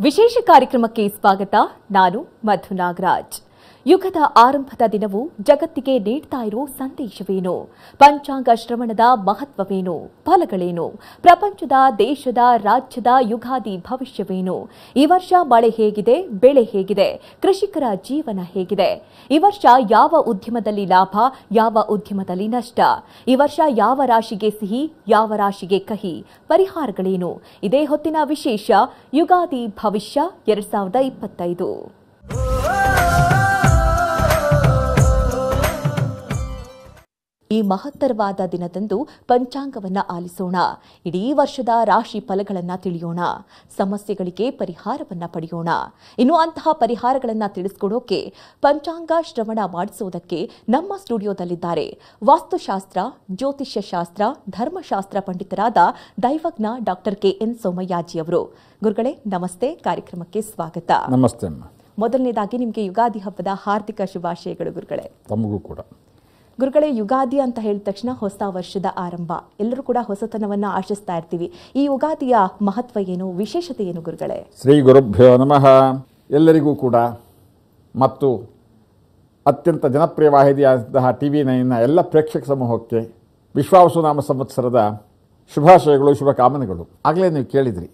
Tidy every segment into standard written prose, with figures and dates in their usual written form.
ವಿಶೇಷ ಕಾರ್ಯಕ್ರಮಕ್ಕೆ ಸ್ವಾಗತ. ನಾನು ಮಧು ನಾಗರಾಜ್. ಯುಗದ ಆರಂಭದ ದಿನವು ಜಗತ್ತಿಗೆ ನೀಡ್ತಾ ಇರೋ ಸಂದೇಶವೇನು? ಪಂಚಾಂಗ ಶ್ರವಣದ ಮಹತ್ವವೇನು? ಫಲಗಳೇನು? ಪ್ರಪಂಚದ, ದೇಶದ, ರಾಜ್ಯದ ಯುಗಾದಿ ಭವಿಷ್ಯವೇನು? ಈ ವರ್ಷ ಮಳೆ ಹೇಗಿದೆ? ಬೆಳೆ ಹೇಗಿದೆ? ಕೃಷಿಕರ ಜೀವನ ಹೇಗಿದೆ? ಈ ವರ್ಷ ಯಾವ ಉದ್ಯಮದಲ್ಲಿ ಲಾಭ, ಯಾವ ಉದ್ಯಮದಲ್ಲಿ ನಷ್ಟ? ಈ ವರ್ಷ ಯಾವ ರಾಶಿಗೆ ಸಿಹಿ, ಯಾವ ರಾಶಿಗೆ ಕಹಿ? ಪರಿಹಾರಗಳೇನು? ಇದೇ ಹೊತ್ತಿನ ವಿಶೇಷ ಯುಗಾದಿ ಭವಿಷ್ಯ 2025. ಈ ಮಹತ್ತರವಾದ ದಿನದಂದು ಪಂಚಾಂಗವನ್ನ ಆಲಿಸೋಣ. ಇಡೀ ವರ್ಷದ ರಾಶಿ ಫಲಗಳನ್ನು ತಿಳಿಯೋಣ. ಸಮಸ್ಯೆಗಳಿಗೆ ಪರಿಹಾರವನ್ನ ಪಡೆಯೋಣ. ಇನ್ನು ಅಂತಹ ಪರಿಹಾರಗಳನ್ನು ತಿಳಿಸಿಕೊಡೋಕೆ, ಪಂಚಾಂಗ ಶ್ರವಣ ಮಾಡಿಸೋದಕ್ಕೆ ನಮ್ಮ ಸ್ಟುಡಿಯೋದಲ್ಲಿದ್ದಾರೆ ವಾಸ್ತುಶಾಸ್ತ್ರ, ಜ್ಯೋತಿಷ್ಯ ಶಾಸ್ತ್ರ, ಧರ್ಮಶಾಸ್ತ್ರ ಪಂಡಿತರಾದ ದೈವಜ್ಞ ಡಾಕ್ಟರ್ KN ಸೋಮಯ್ಯಾಜಿ ಅವರು. ಗುರುಗಳೇ ನಮಸ್ತೆ, ಕಾರ್ಯಕ್ರಮಕ್ಕೆ ಸ್ವಾಗತ. ನಮಸ್ತೆ. ಮೊದಲನೇದಾಗಿ ನಿಮಗೆ ಯುಗಾದಿ ಹಬ್ಬದ ಹಾರ್ದಿಕ ಶುಭಾಶಯಗಳು ಗುರುಗಳೇ. ತಮಗೂ ಕೂಡ. ಗುರುಗಳೇ, ಯುಗಾದಿ ಅಂತ ಹೇಳಿದ ತಕ್ಷಣ ಹೊಸ ವರ್ಷದ ಆರಂಭ, ಎಲ್ಲರೂ ಕೂಡ ಹೊಸತನವನ್ನು ಆಶಿಸ್ತಾ ಇರ್ತೀವಿ. ಈ ಯುಗಾದಿಯ ಮಹತ್ವ ಏನು, ವಿಶೇಷತೆ ಏನು ಗುರುಗಳೇ? ಶ್ರೀ ಗುರುಭ್ಯೋ ನಮಃ. ಎಲ್ಲರಿಗೂ ಕೂಡ ಮತ್ತು ಅತ್ಯಂತ ಜನಪ್ರಿಯವಾಹಿನಿಯಾದಂತಹ TV9 ಎಲ್ಲ ಪ್ರೇಕ್ಷಕ ಸಮೂಹಕ್ಕೆ ವಿಶ್ವಾವಸುನಾಮ ಸಂವತ್ಸರದ ಶುಭಾಶಯಗಳು, ಶುಭ ಕಾಮನೆಗಳು. ಆಗಲೇ ನೀವು ಕೇಳಿದ್ರಿ,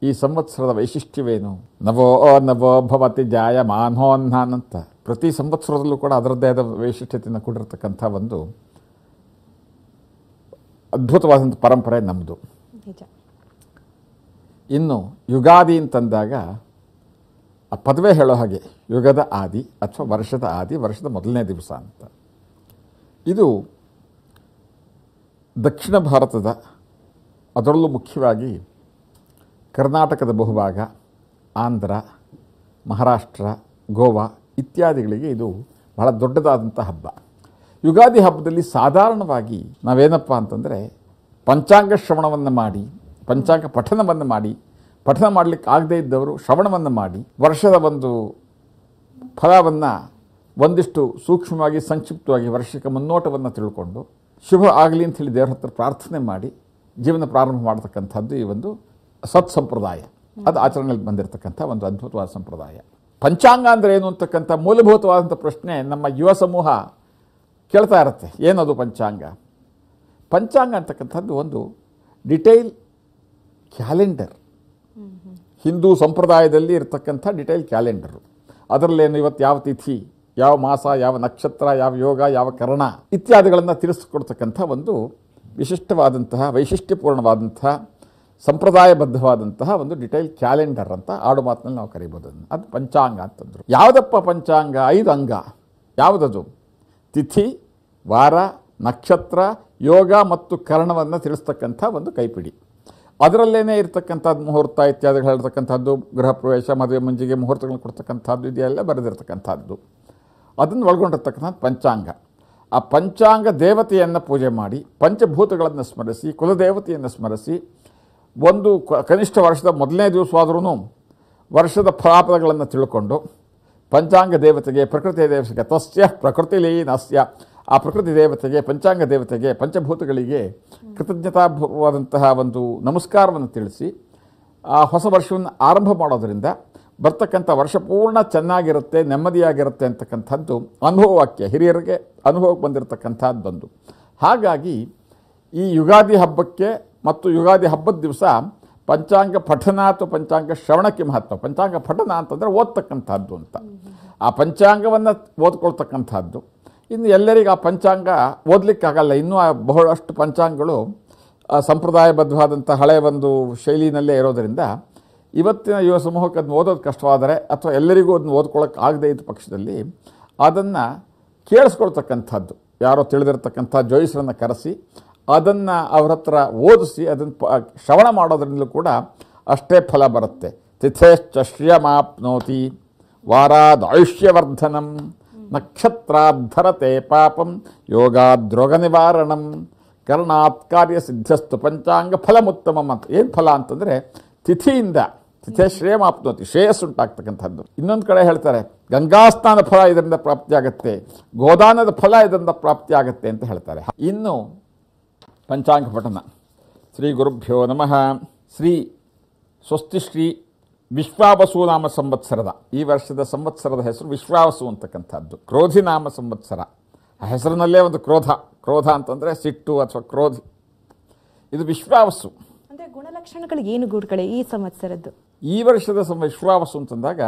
ಈ ಸಂವತ್ಸರದ ವೈಶಿಷ್ಟ್ಯವೇನು? ನವೋ ನವೋ ಭವತಿ ಜಾಯಮಾನೋನ್ಹಾನ್ ಅಂತ ಪ್ರತಿ ಸಂವತ್ಸರದಲ್ಲೂ ಕೂಡ ಅದರದ್ದೇ ಆದ ವೈಶಿಷ್ಟ್ಯತೆಯನ್ನು ಕೊಟ್ಟಿರ್ತಕ್ಕಂಥ ಒಂದು ಅದ್ಭುತವಾದಂಥ ಪರಂಪರೆ ನಮ್ಮದು. ಇನ್ನು ಯುಗಾದಿ ಅಂತಂದಾಗ ಆ ಪದವೇ ಹೇಳೋ ಹಾಗೆ ಯುಗದ ಆದಿ ಅಥವಾ ವರ್ಷದ ಆದಿ, ವರ್ಷದ ಮೊದಲನೇ ದಿವಸ ಅಂತ. ಇದು ದಕ್ಷಿಣ ಭಾರತದ, ಅದರಲ್ಲೂ ಮುಖ್ಯವಾಗಿ ಕರ್ನಾಟಕದ ಬಹುಭಾಗ, ಆಂಧ್ರ, ಮಹಾರಾಷ್ಟ್ರ, ಗೋವಾ ಇತ್ಯಾದಿಗಳಿಗೆ ಇದು ಬಹಳ ದೊಡ್ಡದಾದಂಥ ಹಬ್ಬ. ಯುಗಾದಿ ಹಬ್ಬದಲ್ಲಿ ಸಾಧಾರಣವಾಗಿ ನಾವೇನಪ್ಪ ಅಂತಂದರೆ ಪಂಚಾಂಗ ಶ್ರವಣವನ್ನು ಮಾಡಿ, ಪಂಚಾಂಗ ಪಠನವನ್ನು ಮಾಡಿ, ಪಠನ ಮಾಡಲಿಕ್ಕೆ ಆಗದೇ ಇದ್ದವರು ಶ್ರವಣವನ್ನು ಮಾಡಿ, ವರ್ಷದ ಒಂದು ಫಲವನ್ನು ಒಂದಿಷ್ಟು ಸೂಕ್ಷ್ಮವಾಗಿ ಸಂಕ್ಷಿಪ್ತವಾಗಿ ವರ್ಷಕ್ಕೆ ಮುನ್ನೋಟವನ್ನು ತಿಳ್ಕೊಂಡು ಶುಭ ಆಗಲಿ ಅಂತ ಹೇಳಿ ದೇವರ ಹತ್ರ ಪ್ರಾರ್ಥನೆ ಮಾಡಿ ಜೀವನ ಪ್ರಾರಂಭ ಮಾಡತಕ್ಕಂಥದ್ದು ಈ ಒಂದು ಸತ್ಸಂಪ್ರದಾಯ. ಅದು ಆಚರಣೆಯಲ್ಲಿ ಬಂದಿರತಕ್ಕಂಥ ಒಂದು ಅದ್ಭುತವಾದ ಸಂಪ್ರದಾಯ. ಪಂಚಾಂಗ ಅಂದರೆ ಏನು ಅಂತಕ್ಕಂಥ ಮೂಲಭೂತವಾದಂಥ ಪ್ರಶ್ನೆ ನಮ್ಮ ಯುವ ಸಮೂಹ ಕೇಳ್ತಾ ಇರುತ್ತೆ. ಏನದು ಪಂಚಾಂಗ? ಪಂಚಾಂಗ ಅಂತಕ್ಕಂಥದ್ದು ಒಂದು ಡಿಟೈಲ್ ಕ್ಯಾಲೆಂಡರ್. ಹಿಂದೂ ಸಂಪ್ರದಾಯದಲ್ಲಿ ಇರತಕ್ಕಂಥ ಡಿಟೈಲ್ ಕ್ಯಾಲೆಂಡರು. ಅದರಲ್ಲೇನು ಇವತ್ತು ಯಾವ ತಿಥಿ, ಯಾವ ಮಾಸ, ಯಾವ ನಕ್ಷತ್ರ, ಯಾವ ಯೋಗ, ಯಾವ ಕರ್ಣ ಇತ್ಯಾದಿಗಳನ್ನು ತಿಳಿಸ್ಕೊಡ್ತಕ್ಕಂಥ ಒಂದು ವಿಶಿಷ್ಟವಾದಂತಹ, ವೈಶಿಷ್ಟ್ಯಪೂರ್ಣವಾದಂತಹ, ಸಂಪ್ರದಾಯಬದ್ಧವಾದಂತಹ ಒಂದು ಡಿಟೈಲ್ ಕ್ಯಾಲೆಂಡರ್ ಅಂತ ಆಡು ಮಾತಿನಲ್ಲಿ ನಾವು ಕರೀಬೋದು. ಅದು ಪಂಚಾಂಗ ಅಂತಂದರು. ಯಾವುದಪ್ಪ ಪಂಚಾಂಗ? 5 ಅಂಗ. ಯಾವುದದು? ತಿಥಿ, ವಾರ, ನಕ್ಷತ್ರ, ಯೋಗ ಮತ್ತು ಕರ್ಣವನ್ನು ತಿಳಿಸ್ತಕ್ಕಂಥ ಒಂದು ಕೈಪಿಡಿ. ಅದರಲ್ಲೇನೇ ಇರತಕ್ಕಂಥದ್ದು ಮುಹೂರ್ತ ಇತ್ಯಾದಿಗಳು ಹೇಳ್ತಕ್ಕಂಥದ್ದು, ಗೃಹ ಪ್ರವೇಶ, ಮದುವೆ ಮುಂಜಿಗೆ ಮುಹೂರ್ತಗಳನ್ನು ಕೊಡ್ತಕ್ಕಂಥದ್ದು, ಇದೆಲ್ಲ ಬರೆದಿರ್ತಕ್ಕಂಥದ್ದು. ಅದನ್ನು ಒಳಗೊಂಡಿರ್ತಕ್ಕಂಥದ್ದು ಪಂಚಾಂಗ. ಆ ಪಂಚಾಂಗ ದೇವತೆಯನ್ನು ಪೂಜೆ ಮಾಡಿ, ಪಂಚಭೂತಗಳನ್ನು ಸ್ಮರಿಸಿ, ಕುಲದೇವತೆಯನ್ನು ಸ್ಮರಿಸಿ, ಒಂದು ಕನಿಷ್ಠ ವರ್ಷದ ಮೊದಲನೇ ದಿವಸವಾದ್ರೂ ವರ್ಷದ ಫಲಾಫಲಗಳನ್ನು ತಿಳ್ಕೊಂಡು ಪಂಚಾಂಗ ದೇವತೆಗೆ, ಪ್ರಕೃತಿ ದೇವತೆಗೆ, ತಸ್ಯ ಪ್ರಕೃತಿ ಲೀನಸ್ಯ, ಆ ಪ್ರಕೃತಿ ದೇವತೆಗೆ, ಪಂಚಾಂಗ ದೇವತೆಗೆ, ಪಂಚಭೂತಗಳಿಗೆ ಕೃತಜ್ಞತಾವಾದಂತಹ ಒಂದು ನಮಸ್ಕಾರವನ್ನು ತಿಳಿಸಿ ಆ ಹೊಸ ವರ್ಷವನ್ನು ಆರಂಭ ಮಾಡೋದರಿಂದ ಬರ್ತಕ್ಕಂಥ ವರ್ಷ ಪೂರ್ಣ ಚೆನ್ನಾಗಿರುತ್ತೆ, ನೆಮ್ಮದಿಯಾಗಿರುತ್ತೆ ಅಂತಕ್ಕಂಥದ್ದು ಅನುಭವ ವಾಕ್ಯ, ಹಿರಿಯರಿಗೆ ಅನುಭವಕ್ಕೆ ಬಂದಿರತಕ್ಕಂಥದ್ದೊಂದು. ಹಾಗಾಗಿ ಈ ಯುಗಾದಿ ಹಬ್ಬಕ್ಕೆ ಮತ್ತು ಯುಗಾದಿ ಹಬ್ಬದ ದಿವಸ ಪಂಚಾಂಗ ಪಠನ ಅಥವಾ ಪಂಚಾಂಗ ಶ್ರವಣಕ್ಕೆ ಮಹತ್ವ. ಪಂಚಾಂಗ ಪಠನ ಅಂತಂದರೆ ಓದ್ತಕ್ಕಂಥದ್ದು ಅಂತ. ಆ ಪಂಚಾಂಗವನ್ನು ಓದ್ಕೊಳ್ತಕ್ಕಂಥದ್ದು. ಇನ್ನು ಎಲ್ಲರಿಗೂ ಆ ಪಂಚಾಂಗ ಓದಲಿಕ್ಕಾಗಲ್ಲ. ಇನ್ನೂ ಬಹಳಷ್ಟು ಪಂಚಾಂಗಗಳು ಸಂಪ್ರದಾಯಬದ್ಧವಾದಂಥ ಹಳೆಯ ಒಂದು ಶೈಲಿನಲ್ಲೇ ಇರೋದರಿಂದ ಇವತ್ತಿನ ಯುವ ಸಮೂಹಕ್ಕೆ ಅದನ್ನು ಓದೋದು ಕಷ್ಟವಾದರೆ, ಅಥವಾ ಎಲ್ಲರಿಗೂ ಅದನ್ನು ಓದ್ಕೊಳ್ಳೋಕೆ ಆಗದೇ ಇದ್ದ ಪಕ್ಷದಲ್ಲಿ ಅದನ್ನು ಕೇಳಿಸ್ಕೊಳ್ತಕ್ಕಂಥದ್ದು, ಯಾರೋ ತಿಳಿದಿರ್ತಕ್ಕಂಥ ಜೋಯಿಸರನ್ನು ಕರೆಸಿ ಅದನ್ನು ಅವ್ರ ಹತ್ರ ಓದಿಸಿ ಅದನ್ನು ಶ್ರವಣ ಮಾಡೋದ್ರಿಂದಲೂ ಕೂಡ ಅಷ್ಟೇ ಫಲ ಬರುತ್ತೆ. ತಿಥೇಶ್ಚ ಶ್ರಿಯಮಾಪ್ನೋತಿ ವಾರಾದಾಯುಷ್ಯವರ್ಧನಂ ನಕ್ಷತ್ರಾಧರತೆ ಪಾಪಂ ಯೋಗಾದ್ರೋಗ ನಿವಾರಣಂ ಕರ್ಣಾತ್ ಕಾರ್ಯ ಸಿದ್ಧಸ್ತು ಪಂಚಾಂಗ ಫಲಮುತ್ತಮಂ ಅಂತ. ಏನು ಫಲ ಅಂತಂದರೆ ತಿಥಿಯಿಂದ, ತಿಥೇ ಶ್ರೇಯಮಾಪ್ನೋತಿ, ಶ್ರೇಯಸ್ಸುಂಟಾಗ್ತಕ್ಕಂಥದ್ದು. ಇನ್ನೊಂದು ಕಡೆ ಹೇಳ್ತಾರೆ ಗಂಗಾಸ್ನಾನ ಫಲ ಇದರಿಂದ ಪ್ರಾಪ್ತಿಯಾಗತ್ತೆ, ಗೋದಾನದ ಫಲ ಇದರಿಂದ ಪ್ರಾಪ್ತಿಯಾಗತ್ತೆ ಅಂತ ಹೇಳ್ತಾರೆ. ಇನ್ನು ಪಂಚಾಂಗ ಪಠನ. ಶ್ರೀ ಗುರುಭ್ಯೋ ನಮಃ. ಶ್ರೀ ಸ್ವಸ್ತಿ ಶ್ರೀ ವಿಶ್ವಾವಸು ನಾಮ ಸಂವತ್ಸರದ ಈ ವರ್ಷದ ಸಂವತ್ಸರದ ಹೆಸರು ವಿಶ್ವಾವಸು ಅಂತಕ್ಕಂಥದ್ದು. ಕ್ರೋಧಿನಾಮ ಸಂವತ್ಸರ, ಆ ಹೆಸರಿನಲ್ಲೇ ಒಂದು ಕ್ರೋಧ ಅಂತಂದರೆ ಸಿಟ್ಟು ಅಥವಾ ಕ್ರೋಧಿ. ಇದು ವಿಶ್ವಾವಸು. ಅಂದರೆ ಗುಣಲಕ್ಷಣಗಳು ಏನು ಗುರುಗಳೇ ಈ ಸಂವತ್ಸರದ್ದು? ಈ ವರ್ಷದ ವಿಶ್ವಾವಸು ಅಂತಂದಾಗ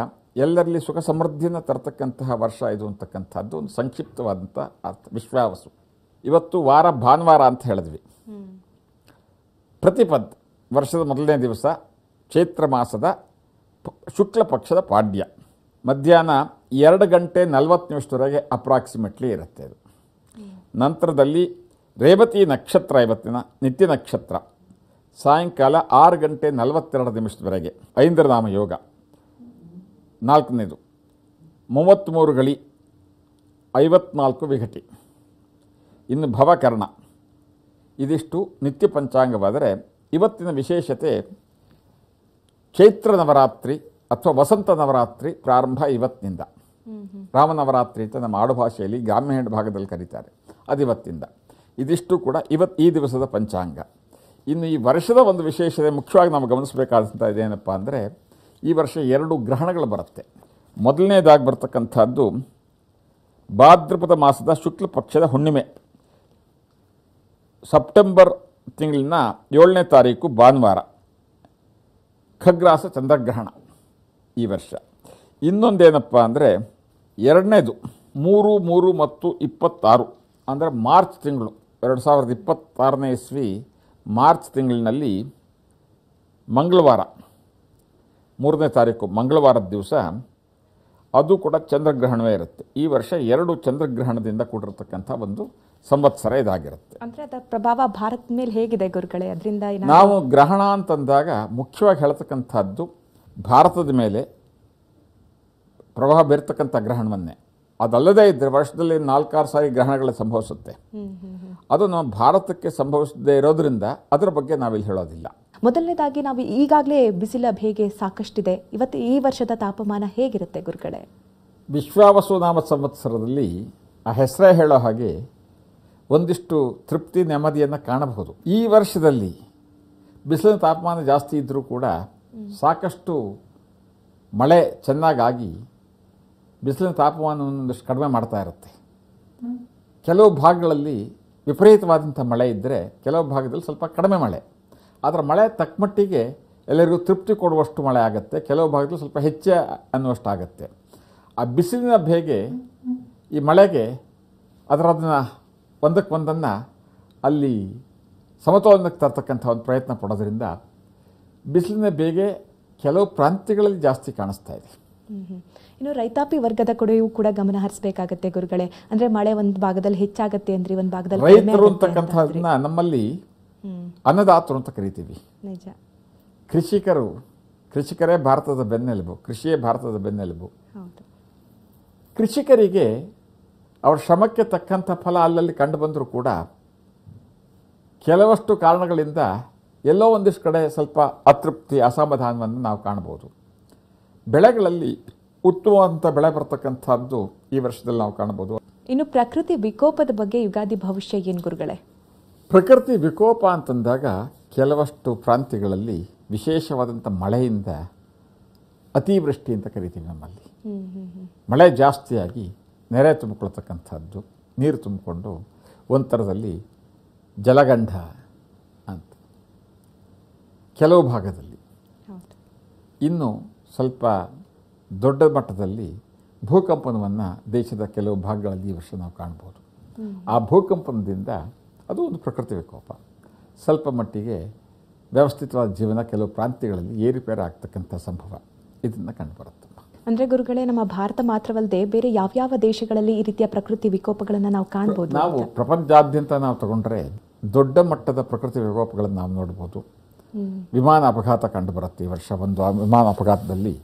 ಎಲ್ಲರಲ್ಲಿ ಸುಖ ಸಮೃದ್ಧಿಯನ್ನು ತರತಕ್ಕಂತಹ ವರ್ಷ ಇದು ಅಂತಕ್ಕಂಥದ್ದು ಒಂದು ಸಂಕ್ಷಿಪ್ತವಾದಂಥ ಅರ್ಥ ವಿಶ್ವಾವಸು. ಇವತ್ತು ವಾರ ಭಾನುವಾರ ಅಂತ ಹೇಳಿದ್ವಿ. ಪ್ರತಿಪದ್ ವರ್ಷದ ಮೊದಲನೇ ದಿವಸ ಚೈತ್ರ ಮಾಸದ ಶುಕ್ಲ ಪಕ್ಷದ ಪಾಡ್ಯ ಮಧ್ಯಾಹ್ನ 2 ಗಂಟೆ 40 ನಿಮಿಷದವರೆಗೆ ಅಪ್ರಾಕ್ಸಿಮೇಟ್ಲಿ ಇರುತ್ತೆ ಅದು. ನಂತರದಲ್ಲಿ ರೇವತಿ ನಕ್ಷತ್ರ ಇವತ್ತಿನ ನಿತ್ಯ ನಕ್ಷತ್ರ ಸಾಯಂಕಾಲ 6 ಗಂಟೆ 42 ನಿಮಿಷದವರೆಗೆ ಐಂದ್ರನಾಮ ಯೋಗ. 4ನೇದು 33 ಗಳಿ 54 ವಿಘಟಿ. ಇನ್ನು ಭವಕರ್ಣ. ಇದಿಷ್ಟು ನಿತ್ಯ ಪಂಚಾಂಗವಾದರೆ ಇವತ್ತಿನ ವಿಶೇಷತೆ ಚೈತ್ರ ನವರಾತ್ರಿ ಅಥವಾ ವಸಂತ ನವರಾತ್ರಿ ಪ್ರಾರಂಭ ಇವತ್ತಿನಿಂದ. ರಾಮನವರಾತ್ರಿ ಅಂತ ನಮ್ಮ ಆಡುಭಾಷೆಯಲ್ಲಿ ಗ್ರಾಮ್ಯ ಭಾಗದಲ್ಲಿ ಕರೀತಾರೆ, ಅದು ಇವತ್ತಿಂದ. ಇದಿಷ್ಟು ಕೂಡ ಈ ದಿವಸದ ಪಂಚಾಂಗ. ಇನ್ನು ಈ ವರ್ಷದ ಒಂದು ವಿಶೇಷತೆ ಮುಖ್ಯವಾಗಿ ನಾವು ಗಮನಿಸಬೇಕಾದಂಥ ಇದೇನಪ್ಪ ಅಂದರೆ ಈ ವರ್ಷ 2 ಗ್ರಹಣಗಳು ಬರುತ್ತೆ. ಮೊದಲನೇದಾಗಿ ಬರ್ತಕ್ಕಂಥದ್ದು ಭಾದ್ರಪದ ಮಾಸದ ಶುಕ್ಲ ಪಕ್ಷದ ಹುಣ್ಣಿಮೆ, ಸೆಪ್ಟೆಂಬರ್ ತಿಂಗಳಿನ 7ನೇ ತಾರೀಕು ಭಾನುವಾರ, ಖಗ್ರಾಸ ಚಂದ್ರಗ್ರಹಣ ಈ ವರ್ಷ. ಇನ್ನೊಂದೇನಪ್ಪ ಅಂದರೆ 2ನೇದು 3 ಮತ್ತು 26 ಅಂದರೆ ಮಾರ್ಚ್ ತಿಂಗಳು 2026ನೇ ಇಸ್ವಿ ಮಾರ್ಚ್ ತಿಂಗಳಿನಲ್ಲಿ ಮಂಗಳವಾರ 3ನೇ ತಾರೀಕು ಮಂಗಳವಾರದ ದಿವಸ ಅದು ಕೂಡ ಚಂದ್ರಗ್ರಹಣವೇ ಇರುತ್ತೆ. ಈ ವರ್ಷ 2 ಚಂದ್ರಗ್ರಹಣದಿಂದ ಕೂಡಿರತಕ್ಕಂಥ ಒಂದು ಸಂವತ್ಸರ ಇದಾಗಿರುತ್ತೆ. ಅಂದರೆ ಅದರ ಪ್ರಭಾವ ಭಾರತದ ಮೇಲೆ ಹೇಗಿದೆ ಗುರುಗಳೇ? ಅದರಿಂದ ನಾವು ಗ್ರಹಣ ಅಂತಂದಾಗ ಮುಖ್ಯವಾಗಿ ಹೇಳ್ತಕ್ಕಂಥದ್ದು ಭಾರತದ ಮೇಲೆ ಪ್ರಭಾವ ಬೀರ್ತಕ್ಕಂಥ ಗ್ರಹಣವನ್ನೇ. ಅದಲ್ಲದೇ ಇದ್ದರೆ ವರ್ಷದಲ್ಲಿ 4-6 ಸಾರಿ ಗ್ರಹಣಗಳು ಸಂಭವಿಸುತ್ತೆ. ಅದು ನಮ್ಮ ಭಾರತಕ್ಕೆ ಸಂಭವಿಸದೇ ಇರೋದ್ರಿಂದ ಅದರ ಬಗ್ಗೆ ನಾವಿಲ್ಲಿ ಹೇಳೋದಿಲ್ಲ. ಮೊದಲನೇದಾಗಿ ನಾವು ಈಗಾಗಲೇ ಬಿಸಿಲ ಬೇಗೆ ಸಾಕಷ್ಟಿದೆ. ಇವತ್ತು ಈ ವರ್ಷದ ತಾಪಮಾನ ಹೇಗಿರುತ್ತೆ ಗುರುಗಳೇ? ವಿಶ್ವಾವಸು ನಾಮ ಸಂವತ್ಸರದಲ್ಲಿ ಆ ಹೆಸರೇ ಹೇಳೋ ಹಾಗೆ ಒಂದಿಷ್ಟು ತೃಪ್ತಿ ನೆಮ್ಮದಿಯನ್ನು ಕಾಣಬಹುದು. ಈ ವರ್ಷದಲ್ಲಿ ಬಿಸಿಲಿನ ತಾಪಮಾನ ಜಾಸ್ತಿ ಇದ್ದರೂ ಕೂಡ ಸಾಕಷ್ಟು ಮಳೆ ಚೆನ್ನಾಗಾಗಿ ಬಿಸಿಲಿನ ತಾಪಮಾನವನ್ನು ಒಂದಷ್ಟು ಕಡಿಮೆ ಮಾಡ್ತಾ ಇರುತ್ತೆ. ಕೆಲವು ಭಾಗಗಳಲ್ಲಿ ವಿಪರೀತವಾದಂಥ ಮಳೆ ಇದ್ದರೆ ಕೆಲವು ಭಾಗದಲ್ಲಿ ಸ್ವಲ್ಪ ಕಡಿಮೆ ಮಳೆ. ಆದರೆ ಮಳೆ ತಕ್ಕಮಟ್ಟಿಗೆ ಎಲ್ಲರಿಗೂ ತೃಪ್ತಿ ಕೊಡುವಷ್ಟು ಮಳೆ ಆಗುತ್ತೆ, ಕೆಲವು ಭಾಗದಲ್ಲಿ ಸ್ವಲ್ಪ ಹೆಚ್ಚೆ ಅನ್ನುವಷ್ಟು ಆಗುತ್ತೆ. ಆ ಬಿಸಿಲಿನ ಬೇಗೆ ಈ ಮಳೆಗೆ ಅದನ್ನು ಒಂದಕ್ಕೊಂದನ್ನು ಅಲ್ಲಿ ಸಮತೋಲನಕ್ಕೆ ತರ್ತಕ್ಕಂಥ ಒಂದು ಪ್ರಯತ್ನ ಪಡೋದ್ರಿಂದ ಬಿಸಿಲಿನ ಬೇಗೆ ಕೆಲವು ಪ್ರಾಂತ್ಯಗಳಲ್ಲಿ ಜಾಸ್ತಿ ಕಾಣಿಸ್ತಾ ಇದೆ. ಇನ್ನು ರೈತಾಪಿ ವರ್ಗದ ಕಡೆಯೂ ಕೂಡ ಗಮನ ಹರಿಸಬೇಕಾಗತ್ತೆ ಗುರುಗಳೇ. ಅಂದರೆ ಮಳೆ ಒಂದು ಭಾಗದಲ್ಲಿ ಹೆಚ್ಚಾಗತ್ತೆ ಅಂದರೆ ಒಂದು ಭಾಗದಲ್ಲಿ ರೈತರು ಅಂತಕ್ಕಂಥದ್ದನ್ನ ನಮ್ಮಲ್ಲಿ ಅನ್ನದಾತರು ಅಂತ ಕರಿತೀವಿ. ನಿಜ. ಕೃಷಿಕರೇ ಭಾರತದ ಬೆನ್ನೆಲುಬು, ಕೃಷಿಯೇ ಭಾರತದ ಬೆನ್ನೆಲುಬು. ಹೌದು. ಕೃಷಿಕರಿಗೆ ಅವ್ರ ಶ್ರಮಕ್ಕೆ ತಕ್ಕಂಥ ಫಲ ಅಲ್ಲಲ್ಲಿ ಕಂಡು ಬಂದರೂ ಕೂಡ ಕೆಲವಷ್ಟು ಕಾರಣಗಳಿಂದ ಎಲ್ಲೋ ಒಂದಿಷ್ಟು ಕಡೆ ಸ್ವಲ್ಪ ಅತೃಪ್ತಿ ಅಸಮಾಧಾನವನ್ನು ನಾವು ಕಾಣಬಹುದು. ಬೆಳೆಗಳಲ್ಲಿ ಉತ್ತಮವಾದಂಥ ಬೆಳೆ ಬರ್ತಕ್ಕಂಥದ್ದು ಈ ವರ್ಷದಲ್ಲಿ ನಾವು ಕಾಣಬಹುದು. ಇನ್ನು ಪ್ರಕೃತಿ ವಿಕೋಪದ ಬಗ್ಗೆ ಯುಗಾದಿ ಭವಿಷ್ಯ ಏನು ಗುರುಗಳೇ? ಪ್ರಕೃತಿ ವಿಕೋಪ ಅಂತಂದಾಗ ಕೆಲವಷ್ಟು ಪ್ರಾಂತ್ಯಗಳಲ್ಲಿ ವಿಶೇಷವಾದಂಥ ಮಳೆಯಿಂದ ಅತಿವೃಷ್ಟಿ ಅಂತ ಕರಿತೀವಿ. ನಮ್ಮಲ್ಲಿ ಮಳೆ ಜಾಸ್ತಿಯಾಗಿ ನೆರೆ ತುಂಬಿಕೊಳ್ತಕ್ಕಂಥದ್ದು, ನೀರು ತುಂಬಿಕೊಂಡು ಒಂಥರದಲ್ಲಿ ಜಲಗಂಧ ಅಂತ ಕೆಲವು ಭಾಗದಲ್ಲಿ. ಇನ್ನು ಸ್ವಲ್ಪ ದೊಡ್ಡ ಮಟ್ಟದಲ್ಲಿ ಭೂಕಂಪನವನ್ನು ದೇಶದ ಕೆಲವು ಭಾಗಗಳಲ್ಲಿ ಈ ವರ್ಷ ನಾವು ಕಾಣ್ಬೋದು. ಆ ಭೂಕಂಪನದಿಂದ ಅದು ಒಂದು ಪ್ರಕೃತಿ ವಿಕೋಪ. ಸ್ವಲ್ಪ ಮಟ್ಟಿಗೆ ವ್ಯವಸ್ಥಿತವಾದ ಜೀವನ ಕೆಲವು ಪ್ರಾಂತ್ಯಗಳಲ್ಲಿ ಏರುಪೇರು ಆಗ್ತಕ್ಕಂಥ ಸಂಭವ ಇದನ್ನು ಕಂಡುಬರುತ್ತೆ. ಅಂದರೆ ಗುರುಗಳೇ, ನಮ್ಮ ಭಾರತ ಮಾತ್ರವಲ್ಲದೆ ಬೇರೆ ಯಾವ್ಯಾವ ದೇಶಗಳಲ್ಲಿ ಈ ರೀತಿಯ ಪ್ರಕೃತಿ ವಿಕೋಪಗಳನ್ನು ನಾವು ಕಾಣ್ಬೋದು? ನಾವು ಪ್ರಪಂಚಾದ್ಯಂತ ನಾವು ತಗೊಂಡ್ರೆ ದೊಡ್ಡ ಮಟ್ಟದ ಪ್ರಕೃತಿ ವಿಕೋಪಗಳನ್ನು ನಾವು ನೋಡ್ಬೋದು. ವಿಮಾನ ಅಪಘಾತ ಕಂಡುಬರುತ್ತೆ. ಈ ವರ್ಷ ಒಂದು ವಿಮಾನ ಅಪಘಾತದಲ್ಲಿ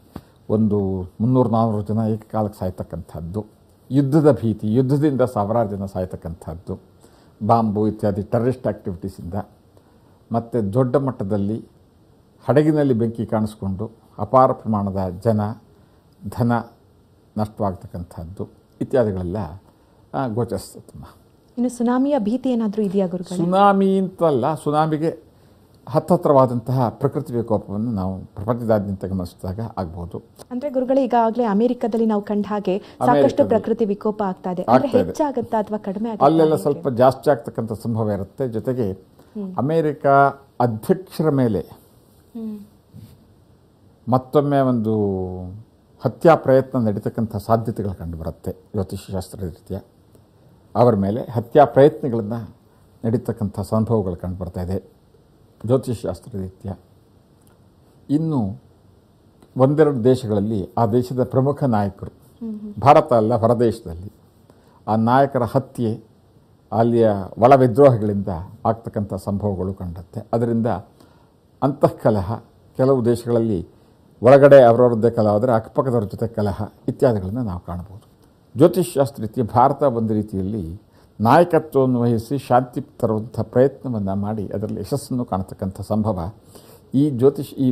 ಒಂದು 300-400 ಜನ ಏಕಕಾಲಕ್ಕೆ ಸಾಯ್ತಕ್ಕಂಥದ್ದು, ಯುದ್ಧದ ಭೀತಿ, ಯುದ್ಧದಿಂದ ಸಾವಿರಾರು ಜನ ಸಾಯ್ತಕ್ಕಂಥದ್ದು, ಬಾಂಬು ಇತ್ಯಾದಿ ಟೆರರಿಸ್ಟ್ ಆ್ಯಕ್ಟಿವಿಟೀಸಿಂದ, ಮತ್ತು ದೊಡ್ಡ ಮಟ್ಟದಲ್ಲಿ ಹಡಗಿನಲ್ಲಿ ಬೆಂಕಿ ಕಾಣಿಸ್ಕೊಂಡು ಅಪಾರ ಪ್ರಮಾಣದ ಜನ ಧನ ನಷ್ಟವಾಗ್ತಕ್ಕಂಥದ್ದು ಇತ್ಯಾದಿಗಳೆಲ್ಲ ಗೋಚರಿಸ್ತಮ್ಮ. ಇನ್ನು ಸುನಾಮಿಯ ಭೀತಿ ಏನಾದರೂ ಇದೆಯಾ ಗುರುಗಳೇ? ಸುನಾಮಿ ಅಂತಲ್ಲ, ಸುನಾಮಿಗೆ ಹತ್ತತ್ರವಾದಂತಹ ಪ್ರಕೃತಿ ವಿಕೋಪವನ್ನು ನಾವು ಪ್ರಪಂಚದಾದ್ಯಂತ ಗಮನಿಸಿದಾಗ ಆಗ್ಬೋದು. ಅಂದ್ರೆ ಗುರುಗಳೇ, ಈಗಾಗಲೇ ಅಮೆರಿಕದಲ್ಲಿ ನಾವು ಕಂಡ ಹಾಗೆ ಸಾಕಷ್ಟು ಪ್ರಕೃತಿ ವಿಕೋಪ ಆಗ್ತಾ ಇದೆ. ಹೆಚ್ಚಾಗುತ್ತಾ ಅಥವಾ ಕಡಿಮೆ ಆಗುತ್ತಾ? ಅಲ್ಲೆಲ್ಲ ಸ್ವಲ್ಪ ಜಾಸ್ತಿ ಆಗ್ತಕ್ಕಂಥ ಸಂಭವ ಇರುತ್ತೆ. ಜೊತೆಗೆ ಅಮೆರಿಕ ಅಧ್ಯಕ್ಷರ ಮೇಲೆ ಮತ್ತೊಮ್ಮೆ ಒಂದು ಹತ್ಯಾ ಪ್ರಯತ್ನ ನಡೀತಕ್ಕಂಥ ಸಾಧ್ಯತೆಗಳು ಕಂಡುಬರುತ್ತೆ. ಜ್ಯೋತಿಷ್ಯಶಾಸ್ತ್ರದ ರೀತಿಯ ಅವರ ಮೇಲೆ ಹತ್ಯಾ ಪ್ರಯತ್ನಗಳನ್ನು ನಡೀತಕ್ಕಂಥ ಸಂಭವಗಳು ಕಂಡುಬರ್ತಾ ಇದೆ ಜ್ಯೋತಿಷ್ಯಶಾಸ್ತ್ರದ ರೀತಿಯ. ಇನ್ನು ಒಂದೆರಡು ದೇಶಗಳಲ್ಲಿ ಆ ದೇಶದ ಪ್ರಮುಖ ನಾಯಕರು, ಭಾರತ ಅಲ್ಲ ಹೊರದೇಶದಲ್ಲಿ, ಆ ನಾಯಕರ ಹತ್ಯೆ, ಅಲ್ಲಿಯ ಒಳ ವಿದ್ರೋಹಗಳಿಂದ ಆಗ್ತಕ್ಕಂಥ ಸಂಭವಗಳು ಕಂಡುತ್ತೆ. ಅದರಿಂದ ಅಂತಃಕಲಹ, ಕೆಲವು ದೇಶಗಳಲ್ಲಿ ಒಳಗಡೆ ಅವರವರದ್ದೇ ಕಲಹ ಆದರೆ ಅಕ್ಕಪಕ್ಕದವ್ರ ಜೊತೆ ಕಲಹ ಇತ್ಯಾದಿಗಳನ್ನು ನಾವು ಕಾಣಬಹುದು. ಜ್ಯೋತಿಷ್ಯಶಾಸ್ತ್ರ ರೀತಿಯ ಭಾರತ ಒಂದು ರೀತಿಯಲ್ಲಿ ನಾಯಕತ್ವವನ್ನು ವಹಿಸಿ ಶಾಂತಿ ತರುವಂಥ ಪ್ರಯತ್ನವನ್ನು ಮಾಡಿ ಅದರಲ್ಲಿ ಯಶಸ್ಸನ್ನು ಕಾಣತಕ್ಕಂಥ ಸಂಭವ ಈ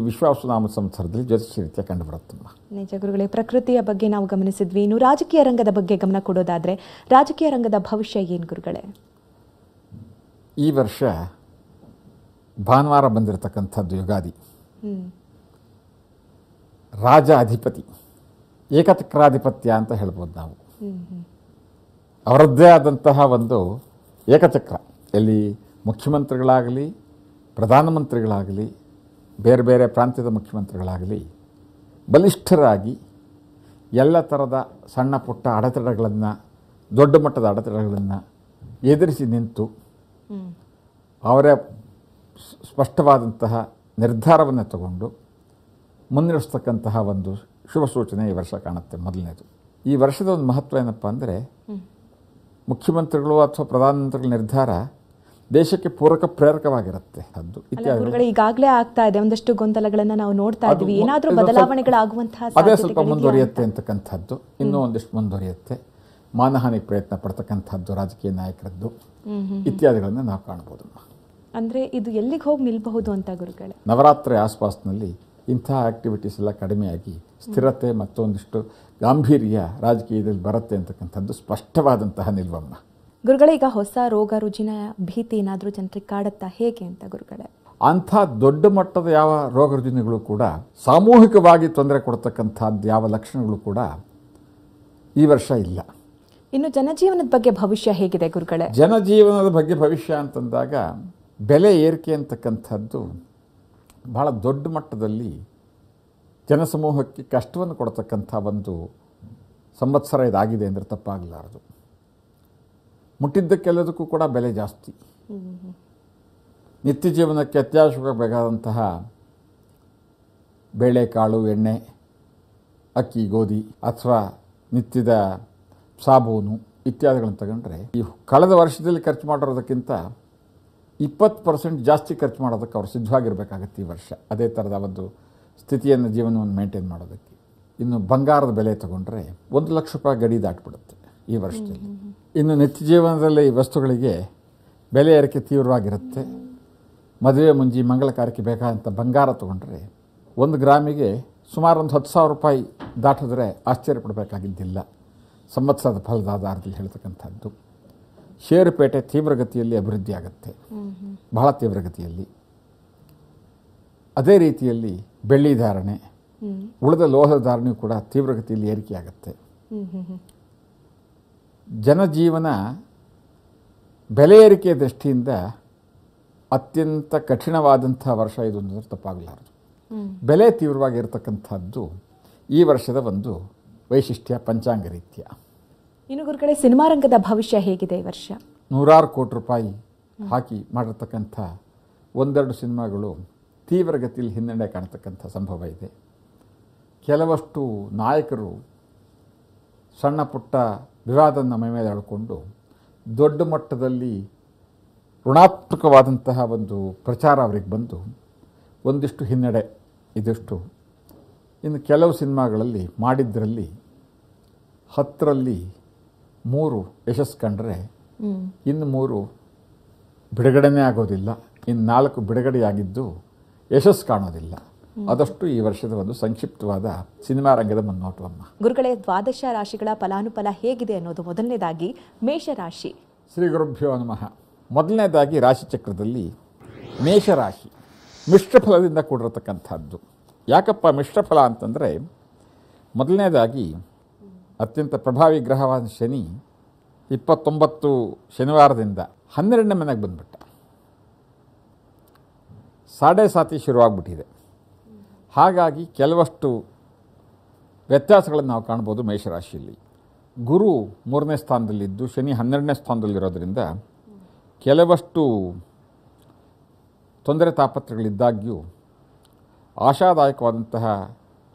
ವಿಶ್ವಾವಸುನಾಮ ಸಂವತ್ಸರದಲ್ಲಿ ಜ್ಯೋತಿಷ್ಯ ರೀತಿಯ ಕಂಡುಬರುತ್ತಮ್ಮ. ನಿಜ ಗುರುಗಳೇ, ಪ್ರಕೃತಿಯ ಬಗ್ಗೆ ನಾವು ಗಮನಿಸಿದ್ವಿ. ಇನ್ನು ರಾಜಕೀಯ ರಂಗದ ಬಗ್ಗೆ ಗಮನ ಕೊಡೋದಾದರೆ ರಾಜಕೀಯ ರಂಗದ ಭವಿಷ್ಯ ಏನು ಗುರುಗಳೇ? ಈ ವರ್ಷ ಭಾನುವಾರ ಬಂದಿರತಕ್ಕಂಥದ್ದು ಯುಗಾದಿ. ರಾಜ ಅಧಿಪತಿ, ಏಕಚಕ್ರಾಧಿಪತ್ಯ ಅಂತ ಹೇಳ್ಬೋದು ನಾವು. ಅವರದ್ದೇ ಆದಂತಹ ಒಂದು ಏಕಚಕ್ರ, ಎಲ್ಲಿ ಮುಖ್ಯಮಂತ್ರಿಗಳಾಗಲಿ, ಪ್ರಧಾನಮಂತ್ರಿಗಳಾಗಲಿ, ಬೇರೆ ಬೇರೆ ಪ್ರಾಂತ್ಯದ ಮುಖ್ಯಮಂತ್ರಿಗಳಾಗಲಿ ಬಲಿಷ್ಠರಾಗಿ ಎಲ್ಲ ಥರದ ಸಣ್ಣ ಪುಟ್ಟ ಅಡೆತಡೆಗಳನ್ನು, ದೊಡ್ಡ ಮಟ್ಟದ ಅಡೆತಡೆಗಳನ್ನು ಎದುರಿಸಿ ನಿಂತು ಅವರೇ ಸ್ಪಷ್ಟವಾದಂತಹ ನಿರ್ಧಾರವನ್ನು ತಗೊಂಡು ಮುನ್ನಡೆಸ್ತಕ್ಕಂತಹ ಒಂದು ಶುಭ ಸೂಚನೆ ಈ ವರ್ಷ ಕಾಣುತ್ತೆ. ಮೊದಲನೇದು, ಈ ವರ್ಷದ ಒಂದು ಮಹತ್ವ ಏನಪ್ಪ ಅಂದರೆ, ಮುಖ್ಯಮಂತ್ರಿಗಳು ಅಥವಾ ಪ್ರಧಾನಮಂತ್ರಿಗಳ ನಿರ್ಧಾರ ದೇಶಕ್ಕೆ ಪೂರಕ ಪ್ರೇರಕವಾಗಿರುತ್ತೆ. ಅದು ಇತ್ಯಾದಿ ಈಗಾಗಲೇ ಆಗ್ತಾ ಇದೆ. ಒಂದಷ್ಟು ಗೊಂದಲಗಳನ್ನು ನಾವು ನೋಡ್ತಾ ಇದ್ವಿ. ಏನಾದರೂ ಬದಲಾವಣೆಗಳಾಗುವಂತಹ ಅದೇ ಸ್ವಲ್ಪ ಮುಂದುವರಿಯುತ್ತೆ ಅಂತಕ್ಕಂಥದ್ದು, ಇನ್ನೂ ಒಂದಿಷ್ಟು ಮುಂದುವರಿಯುತ್ತೆ. ಮಾನಹಾನಿ ಪ್ರಯತ್ನ ಪಡ್ತಕ್ಕಂಥದ್ದು ರಾಜಕೀಯ ನಾಯಕರದ್ದು ಇತ್ಯಾದಿಗಳನ್ನು ನಾವು ಕಾಣ್ಬೋದು. ಅಂದರೆ ಇದು ಎಲ್ಲಿಗೆ ಹೋಗಿ ನಿಲ್ಲಬಹುದು ಅಂತ ಗುರುಗಳೇ? ನವರಾತ್ರಿ ಆಸ್ಪಾಸ್ನಲ್ಲಿ ಇಂಥ ಆಕ್ಟಿವಿಟೀಸ್ ಎಲ್ಲ ಕಡಿಮೆಯಾಗಿ ಸ್ಥಿರತೆ ಮತ್ತೊಂದಿಷ್ಟು ಗಾಂಭೀರ್ಯ ರಾಜಕೀಯದಲ್ಲಿ ಬರುತ್ತೆ ಅಂತಕ್ಕಂಥದ್ದು ಸ್ಪಷ್ಟವಾದಂತಹ ನಿಲ್ವಮ್ಮ. ಗುರುಗಳೇ, ಈಗ ಹೊಸ ರೋಗ ರುಜಿನ ಭೀತಿ ಏನಾದರೂ ಜನರಿಗೆ ಕಾಡುತ್ತಾ, ಹೇಗೆ ಅಂತ ಗುರುಗಳೇ? ಅಂಥ ದೊಡ್ಡ ಮಟ್ಟದ ಯಾವ ರೋಗ ರುಜಿನಗಳು ಕೂಡ, ಸಾಮೂಹಿಕವಾಗಿ ತೊಂದರೆ ಕೊಡ್ತಕ್ಕಂಥದ್ದು ಯಾವ ಲಕ್ಷಣಗಳು ಕೂಡ ಈ ವರ್ಷ ಇಲ್ಲ. ಇನ್ನು ಜನಜೀವನದ ಬಗ್ಗೆ ಭವಿಷ್ಯ ಹೇಗಿದೆ ಗುರುಗಳೇ? ಜನಜೀವನದ ಬಗ್ಗೆ ಭವಿಷ್ಯ ಅಂತಂದಾಗ ಬೆಲೆ ಏರಿಕೆ ಅಂತಕ್ಕಂಥದ್ದು ಬಹಳ ದೊಡ್ಡ ಮಟ್ಟದಲ್ಲಿ ಜನಸಮೂಹಕ್ಕೆ ಕಷ್ಟವನ್ನು ಕೊಡ್ತಕ್ಕಂಥ ಒಂದು ಸಂವತ್ಸರ ಇದಾಗಿದೆ ಅಂದರೆ ತಪ್ಪಾಗಲಾರದು. ಮುಟ್ಟಿದ್ದಕ್ಕೆಲ್ಲದಕ್ಕೂ ಕೂಡ ಬೆಲೆ ಜಾಸ್ತಿ. ನಿತ್ಯ ಜೀವನಕ್ಕೆ ಅತ್ಯವಶ್ಯಕ ಬೇಕಾದಂತಹ ಬೇಳೆಕಾಳು, ಎಣ್ಣೆ, ಅಕ್ಕಿ, ಗೋಧಿ ಅಥವಾ ನಿತ್ಯದ ಸಾಬೂನು ಇತ್ಯಾದಿಗಳನ್ನು ತಗೊಂಡ್ರೆ ಈ ಕಳೆದ ವರ್ಷದಲ್ಲಿ ಖರ್ಚು ಮಾಡಿರೋದಕ್ಕಿಂತ 20% ಜಾಸ್ತಿ ಖರ್ಚು ಮಾಡೋದಕ್ಕೆ ಅವರು ಸಿದ್ಧವಾಗಿರಬೇಕಾಗತ್ತೆ ಈ ವರ್ಷ. ಅದೇ ಥರದ ಒಂದು ಸ್ಥಿತಿಯನ್ನು, ಜೀವನವನ್ನು ಮೇಂಟೈನ್ ಮಾಡೋದಕ್ಕೆ. ಇನ್ನು ಬಂಗಾರದ ಬೆಲೆ ತಗೊಂಡ್ರೆ 1 ಲಕ್ಷ ರೂಪಾಯಿ ಗಡಿ ದಾಟಿಬಿಡುತ್ತೆ ಈ ವರ್ಷದಲ್ಲಿ. ಇನ್ನು ನಿತ್ಯ ಜೀವನದಲ್ಲಿ ವಸ್ತುಗಳಿಗೆ ಬೆಲೆ ಏರಿಕೆ ತೀವ್ರವಾಗಿರುತ್ತೆ. ಮದುವೆ ಮುಂಜಿ ಮಂಗಳ ಕಾರ್ಯಕ್ಕೆ ಬೇಕಾದಂಥ ಬಂಗಾರ ತಗೊಂಡ್ರೆ 1 ಗ್ರಾಮಿಗೆ ಸುಮಾರು ಒಂದು 10,000 ರೂಪಾಯಿ ದಾಟಿದ್ರೆ ಆಶ್ಚರ್ಯಪಡಬೇಕಾಗಿದ್ದಿಲ್ಲ. ಸಂವತ್ಸರದ ಫಲದ ಆಧಾರದಲ್ಲಿ ಹೇಳ್ತಕ್ಕಂಥದ್ದು. ಷೇರುಪೇಟೆ ತೀವ್ರಗತಿಯಲ್ಲಿ ಅಭಿವೃದ್ಧಿ ಆಗುತ್ತೆ, ಬಹಳ ತೀವ್ರಗತಿಯಲ್ಲಿ. ಅದೇ ರೀತಿಯಲ್ಲಿ ಬೆಳ್ಳಿ ಧಾರಣೆ, ಉಳಿದ ಲೋಹದ ಧಾರಣೆಯೂ ಕೂಡ ತೀವ್ರಗತಿಯಲ್ಲಿ ಏರಿಕೆಯಾಗುತ್ತೆ. ಜನಜೀವನ ಬೆಲೆ ಏರಿಕೆಯ ದೃಷ್ಟಿಯಿಂದ ಅತ್ಯಂತ ಕಠಿಣವಾದಂಥ ವರ್ಷ ಇದು ಅಂದರೆ ತಪ್ಪಾಗಲಾರದು. ಬೆಲೆ ತೀವ್ರವಾಗಿರ್ತಕ್ಕಂಥದ್ದು ಈ ವರ್ಷದ ಒಂದು ವೈಶಿಷ್ಟ್ಯ, ಪಂಚಾಂಗ ರೀತ್ಯ. ಇನ್ನು ಗುರುಗಳೇ, ಸಿನಿಮಾ ರಂಗದ ಭವಿಷ್ಯ ಹೇಗಿದೆ ಈ ವರ್ಷ? 100 ಕೋಟಿ ರೂಪಾಯಿ ಹಾಕಿ ಮಾಡಿರ್ತಕ್ಕಂಥ ಒಂದೆರಡು ಸಿನಿಮಾಗಳು ತೀವ್ರಗತಿಯಲ್ಲಿ ಹಿನ್ನಡೆ ಕಾಣತಕ್ಕಂಥ ಸಂಭವ ಇದೆ. ಕೆಲವಷ್ಟು ನಾಯಕರು ಸಣ್ಣ ಪುಟ್ಟ ವಿವಾದವನ್ನು ಮೈ ಮೇಲೆ ಎಳ್ಕೊಂಡು ದೊಡ್ಡ ಮಟ್ಟದಲ್ಲಿ ಋಣಾತ್ಮಕವಾದಂತಹ ಒಂದು ಪ್ರಚಾರ ಅವರಿಗೆ ಬಂದು ಒಂದಿಷ್ಟು ಹಿನ್ನಡೆ ಇದಿಷ್ಟು. ಇನ್ನು ಕೆಲವು ಸಿನಿಮಾಗಳಲ್ಲಿ ಮಾಡಿದ್ದರಲ್ಲಿ 10ರಲ್ಲಿ 3 ಯಶಸ್ಸು ಕಂಡ್ರೆ ಇನ್ನು 3 ಬಿಡುಗಡೆನೇ ಆಗೋದಿಲ್ಲ. ಇನ್ನು 4 ಬಿಡುಗಡೆಯಾಗಿದ್ದು ಯಶಸ್ಸು ಕಾಣೋದಿಲ್ಲ. ಅದಷ್ಟು ಈ ವರ್ಷದ ಒಂದು ಸಂಕ್ಷಿಪ್ತವಾದ ಸಿನಿಮಾ ರಂಗದ ಮುನ್ನೋಟವಮ್ಮ. ಗುರುಗಳೇ, ದ್ವಾದಶ ರಾಶಿಗಳ ಫಲಾನುಫಲ ಹೇಗಿದೆ ಅನ್ನೋದು ಮೊದಲನೇದಾಗಿ ಮೇಷರಾಶಿ. ಶ್ರೀ ಗುರುಭ್ಯೋ ನಮಃ. ಮೊದಲನೇದಾಗಿ ರಾಶಿಚಕ್ರದಲ್ಲಿ ಮೇಷರಾಶಿ ಮಿಶ್ರ ಫಲದಿಂದ ಕೂಡಿರತಕ್ಕಂಥದ್ದು. ಯಾಕಪ್ಪ ಮಿಶ್ರ ಫಲ ಅಂತಂದರೆ, ಮೊದಲನೇದಾಗಿ ಅತ್ಯಂತ ಪ್ರಭಾವಿ ಗ್ರಹವಾದ ಶನಿ 29 ಶನಿವಾರದಿಂದ 12ನೇ ಮನೆಗೆ ಬಂದುಬಿಟ್ಟ. ಸಾಡೆ ಸಾತಿ ಶುರುವಾಗ್ಬಿಟ್ಟಿದೆ. ಹಾಗಾಗಿ ಕೆಲವಷ್ಟು ವ್ಯತ್ಯಾಸಗಳನ್ನು ನಾವು ಕಾಣ್ಬೋದು ಮೇಷರಾಶಿಯಲ್ಲಿ. ಗುರು 3ನೇ ಸ್ಥಾನದಲ್ಲಿದ್ದು ಶನಿ 12ನೇ ಸ್ಥಾನದಲ್ಲಿರೋದ್ರಿಂದ ಕೆಲವಷ್ಟು ತೊಂದರೆ ತಾಪತ್ರಗಳಿದ್ದಾಗ್ಯೂ ಆಶಾದಾಯಕವಾದಂತಹ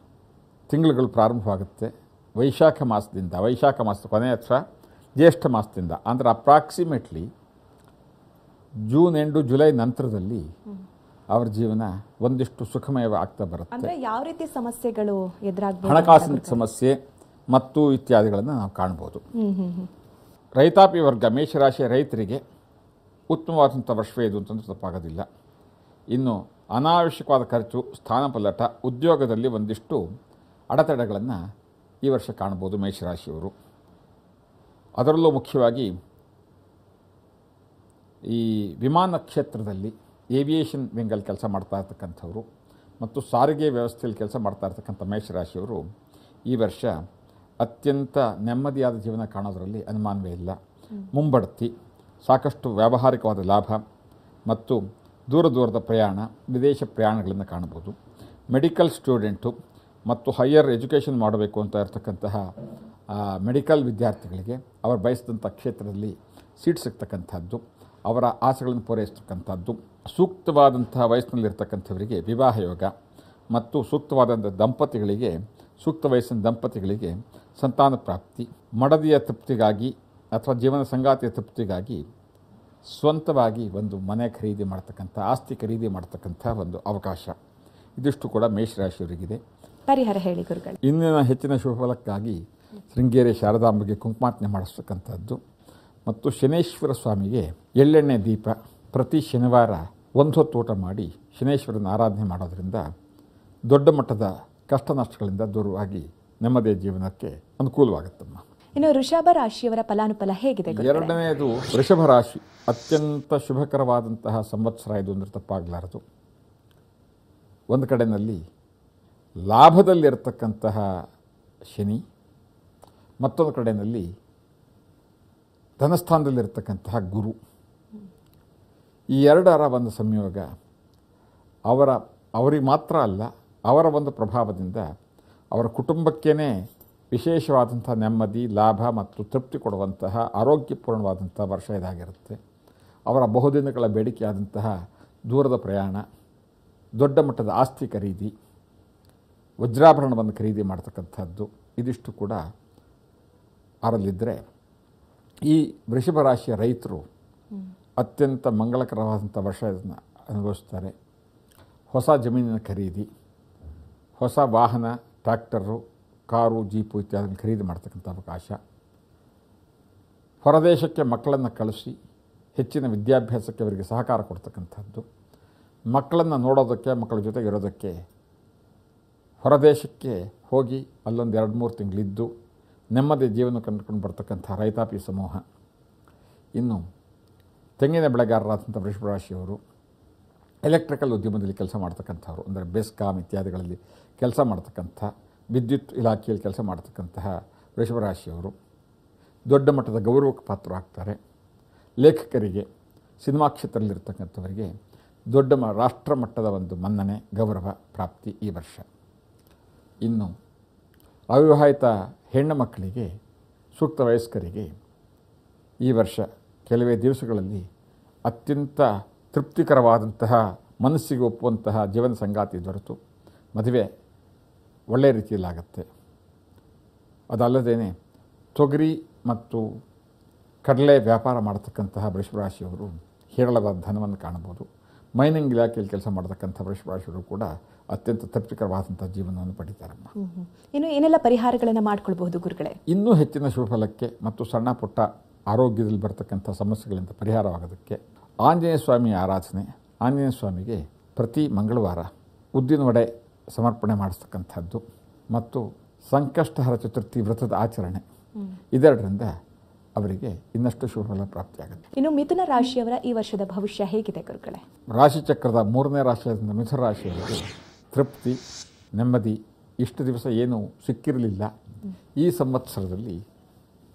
ತಿಂಗಳುಗಳು ಪ್ರಾರಂಭವಾಗುತ್ತೆ. ವೈಶಾಖ ಮಾಸದ ಕೊನೆ ಅಥವಾ ಜ್ಯೇಷ್ಠ ಮಾಸದಿಂದ, ಅಂದರೆ ಅಪ್ರಾಕ್ಸಿಮೇಟ್ಲಿ ಜೂನ್ ಎಂಡು ಜುಲೈ ನಂತರದಲ್ಲಿ ಅವರ ಜೀವನ ಒಂದಿಷ್ಟು ಸುಖಮಯ ಆಗ್ತಾ ಬರುತ್ತೆ. ಅಂದರೆ ಯಾವ ರೀತಿ ಸಮಸ್ಯೆಗಳು ಎದುರಾಗಬಹುದು? ಹಣಕಾಸಿನ ಸಮಸ್ಯೆ ಮತ್ತು ಇತ್ಯಾದಿಗಳನ್ನು ನಾವು ಕಾಣ್ಬೋದು. ರೈತಾಪಿ ವರ್ಗ ಮೇಷರಾಶಿಯ ರೈತರಿಗೆ ಉತ್ತಮವಾದಂಥ ವರ್ಷವೇ ಇದು ಅಂತಂದ್ರೆ ತಪ್ಪಾಗೋದಿಲ್ಲ. ಇನ್ನು ಅನಾವಶ್ಯಕವಾದ ಖರ್ಚು, ಸ್ಥಾನಪಲ್ಲಟ, ಉದ್ಯೋಗದಲ್ಲಿ ಒಂದಿಷ್ಟು ಅಡೆತಡೆಗಳನ್ನು ಈ ವರ್ಷ ಕಾಣ್ಬೋದು ಮೇಷರಾಶಿಯವರು. ಅದರಲ್ಲೂ ಮುಖ್ಯವಾಗಿ ಈ ವಿಮಾನ ಕ್ಷೇತ್ರದಲ್ಲಿ ಏವಿಯೇಷನ್ ವಿಂಗಲ್ಲಿ ಕೆಲಸ ಮಾಡ್ತಾ ಇರ್ತಕ್ಕಂಥವ್ರು ಮತ್ತು ಸಾರಿಗೆ ವ್ಯವಸ್ಥೆಯಲ್ಲಿ ಕೆಲಸ ಮಾಡ್ತಾ ಇರ್ತಕ್ಕಂಥ ಮೇಷರಾಶಿಯವರು ಈ ವರ್ಷ ಅತ್ಯಂತ ನೆಮ್ಮದಿಯಾದ ಜೀವನ ಕಾಣೋದರಲ್ಲಿ ಅನುಮಾನವೇ ಇಲ್ಲ. ಮುಂಬಡ್ತಿ, ಸಾಕಷ್ಟು ವ್ಯಾವಹಾರಿಕವಾದ ಲಾಭ ಮತ್ತು ದೂರದ ಪ್ರಯಾಣ, ವಿದೇಶ ಪ್ರಯಾಣಗಳನ್ನು ಕಾಣಬಹುದು. ಮೆಡಿಕಲ್ ಸ್ಟೂಡೆಂಟು ಮತ್ತು ಹೈಯರ್ ಎಜುಕೇಷನ್ ಮಾಡಬೇಕು ಅಂತ ಇರ್ತಕ್ಕಂತಹ ಮೆಡಿಕಲ್ ವಿದ್ಯಾರ್ಥಿಗಳಿಗೆ ಅವರು ಬಯಸಿದಂಥ ಕ್ಷೇತ್ರದಲ್ಲಿ ಸೀಟ್ ಸಿಗ್ತಕ್ಕಂಥದ್ದು, ಅವರ ಆಸೆಗಳನ್ನು ಪೂರೈಸ್ತಕ್ಕಂಥದ್ದು. ಸೂಕ್ತವಾದಂತಹ ವಯಸ್ಸಿನಲ್ಲಿರ್ತಕ್ಕಂಥವರಿಗೆ ವಿವಾಹ ಯೋಗ ಮತ್ತು ಸೂಕ್ತ ವಯಸ್ಸಿನ ದಂಪತಿಗಳಿಗೆ ಸಂತಾನ ಪ್ರಾಪ್ತಿ, ಮಡದಿಯ ತೃಪ್ತಿಗಾಗಿ ಅಥವಾ ಜೀವನ ಸಂಗಾತಿಯ ತೃಪ್ತಿಗಾಗಿ ಸ್ವಂತವಾಗಿ ಒಂದು ಮನೆ ಖರೀದಿ ಮಾಡ್ತಕ್ಕಂಥ, ಆಸ್ತಿ ಖರೀದಿ ಮಾಡ್ತಕ್ಕಂಥ ಒಂದು ಅವಕಾಶ, ಇದಿಷ್ಟು ಕೂಡ ಮೇಷರಾಶಿಯವರಿಗಿದೆ. ಪರಿಹಾರ ಹೇಳಿ ಗುರುಗಳು. ಇಂದಿನ ಹೆಚ್ಚಿನ ಶುಭಫಲಕ್ಕಾಗಿ ಶೃಂಗೇರಿ ಶಾರದಾಂಬೆಗೆ ಕುಂಕುಮಾರ್ಚನೆ ಮಾಡಿಸ್ತಕ್ಕಂಥದ್ದು ಮತ್ತು ಶನೇಶ್ವರ ಸ್ವಾಮಿಗೆ ಎಳ್ಳೆಣ್ಣೆ ದೀಪ ಪ್ರತಿ ಶನಿವಾರ 1 ಹೊತ್ತು ಊಟ ಮಾಡಿ ಶನೇಶ್ವರನ ಆರಾಧನೆ ಮಾಡೋದರಿಂದ ದೊಡ್ಡ ಮಟ್ಟದ ಕಷ್ಟ ನಷ್ಟಗಳಿಂದ ದೂರವಾಗಿ ನೆಮ್ಮದಿಯ ಜೀವನಕ್ಕೆ ಅನುಕೂಲವಾಗುತ್ತಮ್ಮ. ಇನ್ನು ವೃಷಭ ರಾಶಿಯವರ ಫಲಾನುಫಲ ಹೇಗಿದೆ? ಎರಡನೆಯದು ವೃಷಭ ರಾಶಿ. ಅತ್ಯಂತ ಶುಭಕರವಾದಂತಹ ಸಂವತ್ಸರ ಇದು ಅಂದರೆ ತಪ್ಪಾಗಲಾರದು. ಒಂದು ಕಡೆಯಲ್ಲಿ ಲಾಭದಲ್ಲಿರ್ತಕ್ಕಂತಹ ಶನಿ, ಮತ್ತೊಂದು ಕಡೆಯಲ್ಲಿ ಧನಸ್ಥಾನದಲ್ಲಿರ್ತಕ್ಕಂತಹ ಗುರು, ಈ ಎರಡರ ಒಂದು ಸಂಯೋಗ ಅವರಿಗೆ ಮಾತ್ರ ಅಲ್ಲ, ಅವರ ಒಂದು ಪ್ರಭಾವದಿಂದ ಅವರ ಕುಟುಂಬಕ್ಕೇ ವಿಶೇಷವಾದಂಥ ನೆಮ್ಮದಿ, ಲಾಭ ಮತ್ತು ತೃಪ್ತಿ ಕೊಡುವಂತಹ ಆರೋಗ್ಯಪೂರ್ಣವಾದಂಥ ವರ್ಷ ಇದಾಗಿರುತ್ತೆ. ಅವರ ಬಹುದಿನಗಳ ಬೇಡಿಕೆಯಾದಂತಹ ದೂರದ ಪ್ರಯಾಣ, ದೊಡ್ಡ ಮಟ್ಟದ ಆಸ್ತಿ ಖರೀದಿ, ವಜ್ರಾಭರಣವನ್ನು ಖರೀದಿ ಮಾಡ್ತಕ್ಕಂಥದ್ದು, ಇದಿಷ್ಟು ಕೂಡ ಅವರಲ್ಲಿದ್ದರೆ ಈ ವೃಷಭ ರಾಶಿಯ ರೈತರು ಅತ್ಯಂತ ಮಂಗಳಕರವಾದಂಥ ವರ್ಷ ಇದನ್ನು ಅನುಭವಿಸ್ತಾರೆ. ಹೊಸ ಜಮೀನಿನ ಖರೀದಿ, ಹೊಸ ವಾಹನ, ಟ್ರ್ಯಾಕ್ಟರು, ಕಾರು, ಜೀಪು ಇತ್ಯಾದಿಗಳನ್ನು ಖರೀದಿ ಮಾಡ್ತಕ್ಕಂಥ ಅವಕಾಶ, ಹೊರದೇಶಕ್ಕೆ ಮಕ್ಕಳನ್ನು ಕಳಿಸಿ ಹೆಚ್ಚಿನ ವಿದ್ಯಾಭ್ಯಾಸಕ್ಕೆ ಅವರಿಗೆ ಸಹಕಾರ ಕೊಡ್ತಕ್ಕಂಥದ್ದು, ಮಕ್ಕಳನ್ನು ನೋಡೋದಕ್ಕೆ, ಮಕ್ಕಳ ಜೊತೆಗೆ ಇರೋದಕ್ಕೆ ಹೊರದೇಶಕ್ಕೆ ಹೋಗಿ ಅಲ್ಲೊಂದು 2-3 ತಿಂಗಳಿದ್ದು ನೆಮ್ಮದಿ ಜೀವನ ಕಂಡುಕೊಂಡು ಬರ್ತಕ್ಕಂಥ ರೈತಾಪಿ ಸಮೂಹ. ಇನ್ನು ತೆಂಗಿನ ಬೆಳೆಗಾರರಾದಂಥ ವೃಷಭ ರಾಶಿಯವರು ಎಲೆಕ್ಟ್ರಿಕಲ್ ಉದ್ಯಮದಲ್ಲಿ ಕೆಲಸ ಮಾಡ್ತಕ್ಕಂಥವ್ರು, ಅಂದರೆ ಬೆಸ್ಕಾಮ್ ಇತ್ಯಾದಿಗಳಲ್ಲಿ ಕೆಲಸ ಮಾಡ್ತಕ್ಕಂಥ, ವಿದ್ಯುತ್ ಇಲಾಖೆಯಲ್ಲಿ ಕೆಲಸ ಮಾಡ್ತಕ್ಕಂತಹ ವೃಷಭ ರಾಶಿಯವರು ದೊಡ್ಡ ಮಟ್ಟದ ಗೌರವಕ್ಕೆ ಪಾತ್ರರಾಗ್ತಾರೆ. ಲೇಖಕರಿಗೆ, ಸಿನಿಮಾ ಕ್ಷೇತ್ರದಲ್ಲಿರ್ತಕ್ಕಂಥವರಿಗೆ ದೊಡ್ಡ ರಾಷ್ಟ್ರ ಮಟ್ಟದ ಒಂದು ಮನ್ನಣೆ, ಗೌರವ ಪ್ರಾಪ್ತಿ ಈ ವರ್ಷ. ಇನ್ನು ಅವಿವಾಹಿತ ಹೆಣ್ಣು ಮಕ್ಕಳಿಗೆ, ಸೂಕ್ತ ವಯಸ್ಕರಿಗೆ ಈ ವರ್ಷ ಕೆಲವೇ ದಿವಸಗಳಲ್ಲಿ ಅತ್ಯಂತ ತೃಪ್ತಿಕರವಾದಂತಹ, ಮನಸ್ಸಿಗೆ ಒಪ್ಪುವಂತಹ ಜೀವನ ಸಂಗಾತಿ ದೊರೆತು ಮದುವೆ ಒಳ್ಳೆಯ ರೀತಿಯಲ್ಲಾಗತ್ತೆ. ಅದಲ್ಲದೇ ತೊಗರಿ ಮತ್ತು ಕಡಲೆ ವ್ಯಾಪಾರ ಮಾಡತಕ್ಕಂತಹ ವೃಷಭರಾಶಿಯವರು ಹೇರಳವಾದ ಧನವನ್ನು ಕಾಣಬಹುದು. ಮೈನಿಂಗ್ ಇಲಾಖೆಯಲ್ಲಿ ಕೆಲಸ ಮಾಡತಕ್ಕಂಥ ವೃಷಭರಾಶಿಯವರು ಕೂಡ ಅತ್ಯಂತ ತೃಪ್ತಿಕರವಾದಂಥ ಜೀವನವನ್ನು ಪಡಿತಾರಮ್ಮ. ಇನ್ನು ಏನೆಲ್ಲ ಪರಿಹಾರಗಳನ್ನು ಮಾಡ್ಕೊಳ್ಬಹುದು ಗುರುಗಳೇ? ಇನ್ನೂ ಹೆಚ್ಚಿನ ಶುಭಫಲಕ್ಕೆ ಮತ್ತು ಸಣ್ಣ ಪುಟ್ಟ ಆರೋಗ್ಯದಲ್ಲಿ ಬರ್ತಕ್ಕಂಥ ಸಮಸ್ಯೆಗಳಿಂದ ಪರಿಹಾರವಾಗೋದಕ್ಕೆ ಆಂಜನೇಯ ಸ್ವಾಮಿಯ ಆರಾಧನೆ, ಆಂಜನೇಯ ಸ್ವಾಮಿಗೆ ಪ್ರತಿ ಮಂಗಳವಾರ ಉದ್ದಿನ ವಡೆ ಸಮರ್ಪಣೆ ಮಾಡಿಸ್ತಕ್ಕಂಥದ್ದು ಮತ್ತು ಸಂಕಷ್ಟಹರ ಚತುರ್ಥಿ ವ್ರತದ ಆಚರಣೆ, ಇದೆರಡರಿಂದ ಅವರಿಗೆ ಇನ್ನಷ್ಟು ಶುಭಫಲ ಪ್ರಾಪ್ತಿಯಾಗುತ್ತೆ. ಇನ್ನು ಮಿಥುನ ರಾಶಿಯವರ ಈ ವರ್ಷದ ಭವಿಷ್ಯ ಹೇಗಿದೆ ಗುರುಗಳೇ? ರಾಶಿಚಕ್ರದ 3ನೇ ರಾಶಿಯಾದ ಮಿಥುನ ರಾಶಿಯವರಿಗೆ ತೃಪ್ತಿ, ನೆಮ್ಮದಿ, ಇಷ್ಟು ದಿವಸ ಏನೂ ಸಿಕ್ಕಿರಲಿಲ್ಲ. ಈ ಸಂವತ್ಸರದಲ್ಲಿ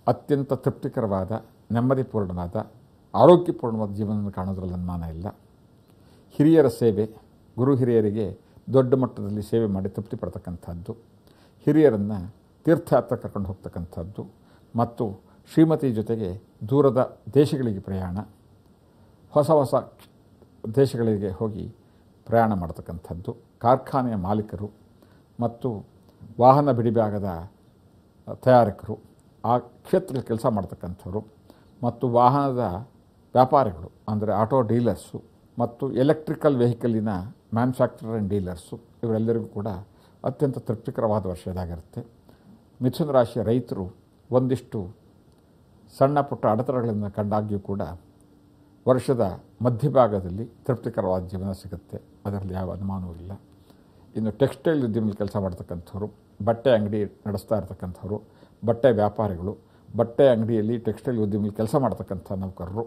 ಅತ್ಯಂತ ತೃಪ್ತಿಕರವಾದ, ನೆಮ್ಮದಿಪೂರ್ಣವಾದ, ಆರೋಗ್ಯಪೂರ್ಣವಾದ ಜೀವನವನ್ನು ಕಾಣೋದ್ರಲ್ಲಿ ಅನುಮಾನ ಇಲ್ಲ. ಹಿರಿಯರ ಸೇವೆ, ಗುರು ಹಿರಿಯರಿಗೆ ದೊಡ್ಡ ಮಟ್ಟದಲ್ಲಿ ಸೇವೆ ಮಾಡಿ ತೃಪ್ತಿ ಪಡ್ತಕ್ಕಂಥದ್ದು, ಹಿರಿಯರನ್ನು ತೀರ್ಥಯಾತ್ರೆ ಕರ್ಕೊಂಡು ಹೋಗ್ತಕ್ಕಂಥದ್ದು ಮತ್ತು ಶ್ರೀಮತಿ ಜೊತೆಗೆ ದೂರದ ದೇಶಗಳಿಗೆ ಪ್ರಯಾಣ, ಹೊಸ ಹೊಸ ದೇಶಗಳಿಗೆ ಹೋಗಿ ಪ್ರಯಾಣ ಮಾಡ್ತಕ್ಕಂಥದ್ದು, ಕಾರ್ಖಾನೆಯ ಮಾಲೀಕರು ಮತ್ತು ವಾಹನ ಬಿಡಿಭಾಗದ ತಯಾರಕರು, ಆ ಕ್ಷೇತ್ರದಲ್ಲಿ ಕೆಲಸ ಮಾಡ್ತಕ್ಕಂಥವ್ರು ಮತ್ತು ವಾಹನದ ವ್ಯಾಪಾರಿಗಳು ಅಂದರೆ ಆಟೋ ಡೀಲರ್ಸು ಮತ್ತು ಎಲೆಕ್ಟ್ರಿಕಲ್ ವೆಹಿಕಲಿನ ಮ್ಯಾನುಫ್ಯಾಕ್ಚರರ್ ಆ್ಯಂಡ್ ಡೀಲರ್ಸು, ಇವರೆಲ್ಲರಿಗೂ ಕೂಡ ಅತ್ಯಂತ ತೃಪ್ತಿಕರವಾದ ವರ್ಷದಾಗಿರುತ್ತೆ. ಮಿಥುನ ರಾಶಿಯ ರೈತರು ಒಂದಿಷ್ಟು ಸಣ್ಣ ಪುಟ್ಟ ಅಡೆತಡೆಗಳನ್ನು ಕಂಡಾಗ್ಯೂ ಕೂಡ ವರ್ಷದ ಮಧ್ಯಭಾಗದಲ್ಲಿ ತೃಪ್ತಿಕರವಾದ ಜೀವನ ಸಿಗುತ್ತೆ, ಅದರಲ್ಲಿ ಯಾವ ಅನುಮಾನವೂ ಇಲ್ಲ. ಇನ್ನು ಟೆಕ್ಸ್ಟೈಲ್ ಉದ್ಯಮದಲ್ಲಿ ಕೆಲಸ ಮಾಡ್ತಕ್ಕಂಥವ್ರು, ಬಟ್ಟೆ ಅಂಗಡಿ ನಡೆಸ್ತಾ ಇರ್ತಕ್ಕಂಥವ್ರು, ಬಟ್ಟೆ ವ್ಯಾಪಾರಿಗಳು, ಬಟ್ಟೆ ಅಂಗಡಿಯಲ್ಲಿ ಟೆಕ್ಸ್ಟೈಲ್ ಉದ್ಯಮದಲ್ಲಿ ಕೆಲಸ ಮಾಡ್ತಕ್ಕಂಥ ನೌಕರರು,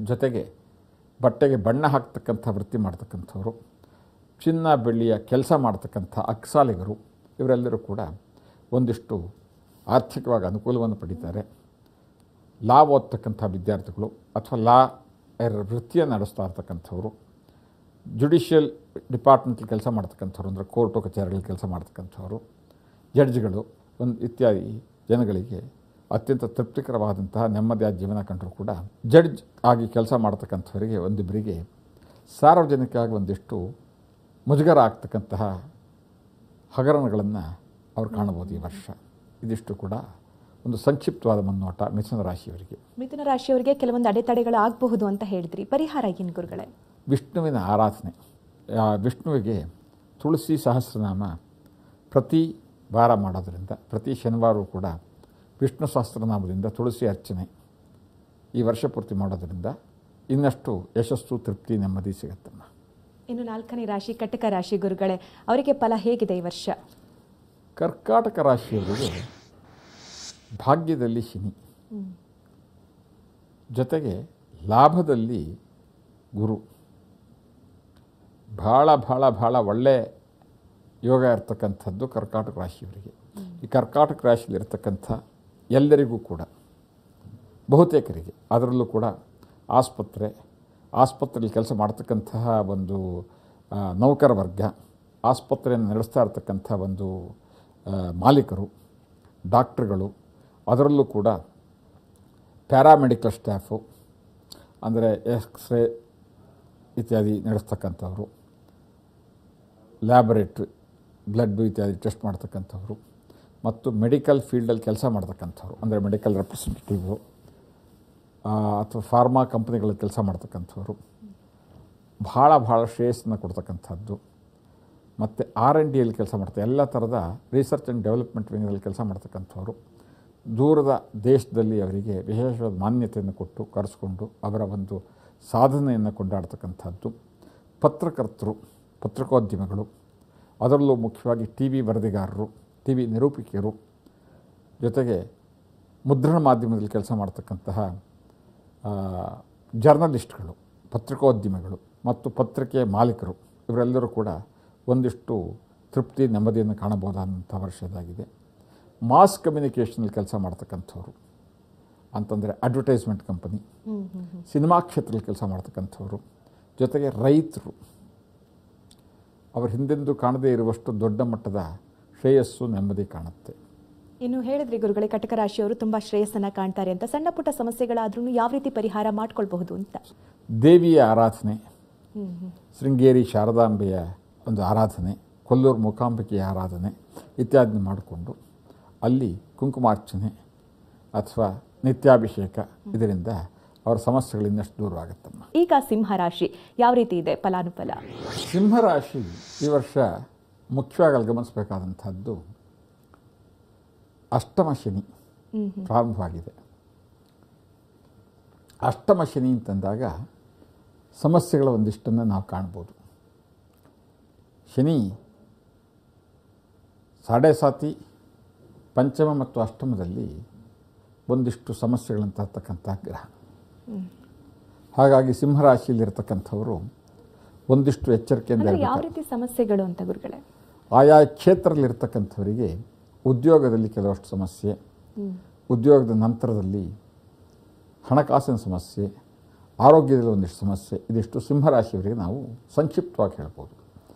ಜೊತೆಗೆ ಬಟ್ಟೆಗೆ ಬಣ್ಣ ಹಾಕ್ತಕ್ಕಂಥ ವೃತ್ತಿ ಮಾಡ್ತಕ್ಕಂಥವ್ರು, ಚಿನ್ನ ಬೆಳ್ಳಿಯ ಕೆಲಸ ಮಾಡ್ತಕ್ಕಂಥ ಅಕ್ಸಾಲಿಗರು, ಇವರೆಲ್ಲರೂ ಕೂಡ ಒಂದಿಷ್ಟು ಆರ್ಥಿಕವಾಗಿ ಅನುಕೂಲವನ್ನು ಪಡೀತಾರೆ. ಲಾ ಓದ್ತಕ್ಕಂಥ ವಿದ್ಯಾರ್ಥಿಗಳು ಅಥವಾ ಲಾ ವೃತ್ತಿಯನ್ನು ನಡೆಸ್ತಾ ಇರ್ತಕ್ಕಂಥವ್ರು, ಜುಡಿಷಿಯಲ್ ಡಿಪಾರ್ಟ್ಮೆಂಟಲ್ಲಿ ಕೆಲಸ ಮಾಡ್ತಕ್ಕಂಥವ್ರು ಅಂದರೆ ಕೋರ್ಟು ಕಚೇರಿಗಳಲ್ಲಿ ಕೆಲಸ ಮಾಡ್ತಕ್ಕಂಥವ್ರು, ಜಡ್ಜ್ಗಳು ಇತ್ಯಾದಿ ಜನಗಳಿಗೆ ಅತ್ಯಂತ ತೃಪ್ತಿಕರವಾದಂತಹ ನೆಮ್ಮದಿಯಾದ ಜೀವನ ಕಂಡರೂ ಕೂಡ ಜಡ್ಜ್ ಆಗಿ ಕೆಲಸ ಮಾಡ್ತಕ್ಕಂಥವರಿಗೆ ಒಂದಿಬ್ಬರಿಗೆ ಸಾರ್ವಜನಿಕವಾಗಿ ಒಂದಿಷ್ಟು ಮುಜುಗರ ಆಗ್ತಕ್ಕಂತಹ ಹಗರಣಗಳನ್ನು ಅವ್ರು ಕಾಣಬಹುದು ಈ ವರ್ಷ. ಇದಿಷ್ಟು ಕೂಡ ಒಂದು ಸಂಕ್ಷಿಪ್ತವಾದ ಮುನ್ನೋಟ ಮಿಥುನ ರಾಶಿಯವರಿಗೆ. ಮಿಥುನ ರಾಶಿಯವರಿಗೆ ಕೆಲವೊಂದು ಅಡೆತಡೆಗಳು ಆಗಬಹುದು ಅಂತ ಹೇಳಿದ್ರಿ, ಪರಿಹಾರ ಏನು ಗುರುಗಳೇ? ವಿಷ್ಣುವಿನ ಆರಾಧನೆ. ವಿಷ್ಣುವಿಗೆ ತುಳಸಿ ಸಹಸ್ರನಾಮ ಪ್ರತಿ ವಾರ ಮಾಡೋದರಿಂದ, ಪ್ರತಿ ಶನಿವಾರವೂ ಕೂಡ ವಿಷ್ಣು ಸಹಸ್ರನಾಮದಿಂದ ತುಳಸಿ ಅರ್ಚನೆ ಈ ವರ್ಷ ಪೂರ್ತಿ ಮಾಡೋದರಿಂದ ಇನ್ನಷ್ಟು ಯಶಸ್ಸು, ತೃಪ್ತಿ, ನೆಮ್ಮದಿ ಸಿಗುತ್ತಮ್ಮ. ಇನ್ನು 4ನೇ ರಾಶಿ ಕಟಕ ರಾಶಿ ಗುರುಗಳೇ, ಅವರಿಗೆ ಫಲ ಹೇಗಿದೆ ಈ ವರ್ಷ? ಕರ್ಕಾಟಕ ರಾಶಿಯವರಿಗೆ ಭಾಗ್ಯದಲ್ಲಿ ಶನಿ, ಜೊತೆಗೆ ಲಾಭದಲ್ಲಿ ಗುರು, ಭಾಳ ಭಾಳ ಭಾಳ ಒಳ್ಳೆಯ ಯೋಗ ಇರ್ತಕ್ಕಂಥದ್ದು ಕರ್ಕಾಟಕ ರಾಶಿಯವರಿಗೆ. ಈ ಕರ್ಕಾಟಕ ರಾಶಿಯಲ್ಲಿರ್ತಕ್ಕಂಥ ಎಲ್ಲರಿಗೂ ಕೂಡ, ಬಹುತೇಕರಿಗೆ, ಅದರಲ್ಲೂ ಕೂಡ ಆಸ್ಪತ್ರೆಯಲ್ಲಿ ಕೆಲಸ ಮಾಡ್ತಕ್ಕಂತಹ ಒಂದು ನೌಕರ ವರ್ಗ, ಆಸ್ಪತ್ರೆಯನ್ನು ನಡೆಸ್ತಾ ಇರ್ತಕ್ಕಂಥ ಒಂದು ಮಾಲೀಕರು, ಡಾಕ್ಟ್ರುಗಳು, ಅದರಲ್ಲೂ ಕೂಡ ಪ್ಯಾರಾಮೆಡಿಕಲ್ ಸ್ಟಾಫು ಅಂದರೆ ಎಕ್ಸ್ರೇ ಇತ್ಯಾದಿ ನಡೆಸ್ತಕ್ಕಂಥವ್ರು, ಲ್ಯಾಬೊರೇಟ್ರಿ ಬ್ಲಡ್ ಇತ್ಯಾದಿ ಟೆಸ್ಟ್ ಮಾಡ್ತಕ್ಕಂಥವ್ರು ಮತ್ತು ಮೆಡಿಕಲ್ ಫೀಲ್ಡಲ್ಲಿ ಕೆಲಸ ಮಾಡ್ತಕ್ಕಂಥವ್ರು ಅಂದರೆ ಮೆಡಿಕಲ್ ರೆಪ್ರೆಸೆಂಟೇಟಿವು ಅಥವಾ ಫಾರ್ಮಾ ಕಂಪ್ನಿಗಳಲ್ಲಿ ಕೆಲಸ ಮಾಡ್ತಕ್ಕಂಥವ್ರು, ಭಾಳ ಶ್ರೇಯಸ್ಸನ್ನು ಕೊಡ್ತಕ್ಕಂಥದ್ದು ಮತ್ತು R&Dಯಲ್ಲಿ ಕೆಲಸ ಮಾಡ್ತಾರೆ, ಎಲ್ಲ ಥರದ ರಿಸರ್ಚ್ ಆ್ಯಂಡ್ ಡೆವಲಪ್ಮೆಂಟ್ ವಿಂಗಲ್ಲಿ ಕೆಲಸ ಮಾಡ್ತಕ್ಕಂಥವ್ರು, ದೂರದ ದೇಶದಲ್ಲಿ ಅವರಿಗೆ ವಿಶೇಷವಾದ ಮಾನ್ಯತೆಯನ್ನು ಕೊಟ್ಟು ಕರೆಸ್ಕೊಂಡು ಅವರ ಒಂದು ಸಾಧನೆಯನ್ನು ಕೊಂಡಾಡ್ತಕ್ಕಂಥದ್ದು, ಪತ್ರಕರ್ತರು, ಪತ್ರಿಕೋದ್ಯಮಿಗಳು, ಅದರಲ್ಲೂ ಮುಖ್ಯವಾಗಿ TV ವರದಿಗಾರರು, TV ನಿರೂಪಿಕೆಯರು, ಜೊತೆಗೆ ಮುದ್ರಣ ಮಾಧ್ಯಮದಲ್ಲಿ ಕೆಲಸ ಮಾಡ್ತಕ್ಕಂತಹ ಜರ್ನಲಿಸ್ಟ್ಗಳು, ಪತ್ರಿಕೋದ್ಯಮಿಗಳು ಮತ್ತು ಪತ್ರಿಕೆಯ ಮಾಲೀಕರು, ಇವರೆಲ್ಲರೂ ಕೂಡ ಒಂದಿಷ್ಟು ತೃಪ್ತಿ, ನೆಮ್ಮದಿಯನ್ನು ಕಾಣಬಹುದಾದಂಥ ವರ್ಷದಾಗಿದೆ. ಮಾಸ್ ಕಮ್ಯುನಿಕೇಷನಲ್ಲಿ ಕೆಲಸ ಮಾಡ್ತಕ್ಕಂಥವ್ರು ಅಂತಂದರೆ ಅಡ್ವರ್ಟೈಸ್ಮೆಂಟ್ ಕಂಪನಿ, ಸಿನಿಮಾ ಕ್ಷೇತ್ರದಲ್ಲಿ ಕೆಲಸ ಮಾಡ್ತಕ್ಕಂಥವ್ರು, ಜೊತೆಗೆ ರೈತರು, ಅವರು ಹಿಂದೆಂದೂ ಕಾಣದೇ ಇರುವಷ್ಟು ದೊಡ್ಡ ಮಟ್ಟದ ಶ್ರೇಯಸ್ಸು, ನೆಮ್ಮದಿ ಕಾಣುತ್ತೆ. ಇನ್ನು ಹೇಳಿದ್ರಿ ಗುರುಗಳೇ, ಕಟಕ ರಾಶಿಯವರು ತುಂಬ ಶ್ರೇಯಸ್ಸನ್ನು ಕಾಣ್ತಾರೆ ಅಂತ. ಸಣ್ಣ ಪುಟ್ಟ ಸಮಸ್ಯೆಗಳಾದ್ರೂ ಯಾವ ರೀತಿ ಪರಿಹಾರ ಮಾಡ್ಕೊಳ್ಬಹುದು ಅಂತ? ದೇವಿಯ ಆರಾಧನೆ, ಶೃಂಗೇರಿ ಶಾರದಾಂಬೆಯ ಒಂದು ಆರಾಧನೆ, ಕೊಲ್ಲೂರು ಮೂಕಾಂಬಿಕೆಯ ಆರಾಧನೆ ಇತ್ಯಾದಿ ಮಾಡಿಕೊಂಡು ಅಲ್ಲಿ ಕುಂಕುಮಾರ್ಚನೆ ಅಥವಾ ನಿತ್ಯಾಭಿಷೇಕ, ಇದರಿಂದ ಅವರ ಸಮಸ್ಯೆಗಳು ಇನ್ನಷ್ಟು ದೂರವಾಗುತ್ತಮ್ಮ. ಈಗ ಸಿಂಹರಾಶಿ ಯಾವ ರೀತಿ ಇದೆ ಫಲಾನುಫಲ? ಸಿಂಹರಾಶಿ ಈ ವರ್ಷ ಮುಖ್ಯವಾಗಿ ಅಲ್ಲಿ ಗಮನಿಸಬೇಕಾದಂಥದ್ದು ಅಷ್ಟಮ ಶನಿ ಪ್ರಾರಂಭವಾಗಿದೆ. ಅಷ್ಟಮ ಶನಿ ಅಂತಂದಾಗ ಸಮಸ್ಯೆಗಳ ಒಂದಿಷ್ಟನ್ನು ನಾವು ಕಾಣ್ಬೋದು. ಶನಿ ಸಾಡೆ ಸಾತಿ, ಪಂಚಮ ಮತ್ತು ಅಷ್ಟಮದಲ್ಲಿ ಒಂದಿಷ್ಟು ಸಮಸ್ಯೆಗಳನ್ನು ತರ್ತಕ್ಕಂಥ ಗ್ರಹ. ಹಾಗಾಗಿ ಸಿಂಹರಾಶಿಯಲ್ಲಿರ್ತಕ್ಕಂಥವರು ಒಂದಿಷ್ಟು ಎಚ್ಚರಿಕೆಯಿಂದ ಅಂದ್ರೆ ಯಾವ ರೀತಿ ಸಮಸ್ಯೆಗಳು ಅಂತ ಗುರುಗಳೇ? ಆಯಾ ಕ್ಷೇತ್ರದಲ್ಲಿರ್ತಕ್ಕಂಥವರಿಗೆ ಉದ್ಯೋಗದಲ್ಲಿ ಕೆಲವಷ್ಟು ಸಮಸ್ಯೆ, ಉದ್ಯೋಗದ ನಂತರದಲ್ಲಿ ಹಣಕಾಸಿನ ಸಮಸ್ಯೆ, ಆರೋಗ್ಯದಲ್ಲಿ ಒಂದಿಷ್ಟು ಸಮಸ್ಯೆ, ಇದಿಷ್ಟು ಸಿಂಹರಾಶಿಯವರಿಗೆ ನಾವು ಸಂಕ್ಷಿಪ್ತವಾಗಿ ಹೇಳ್ಬೋದು.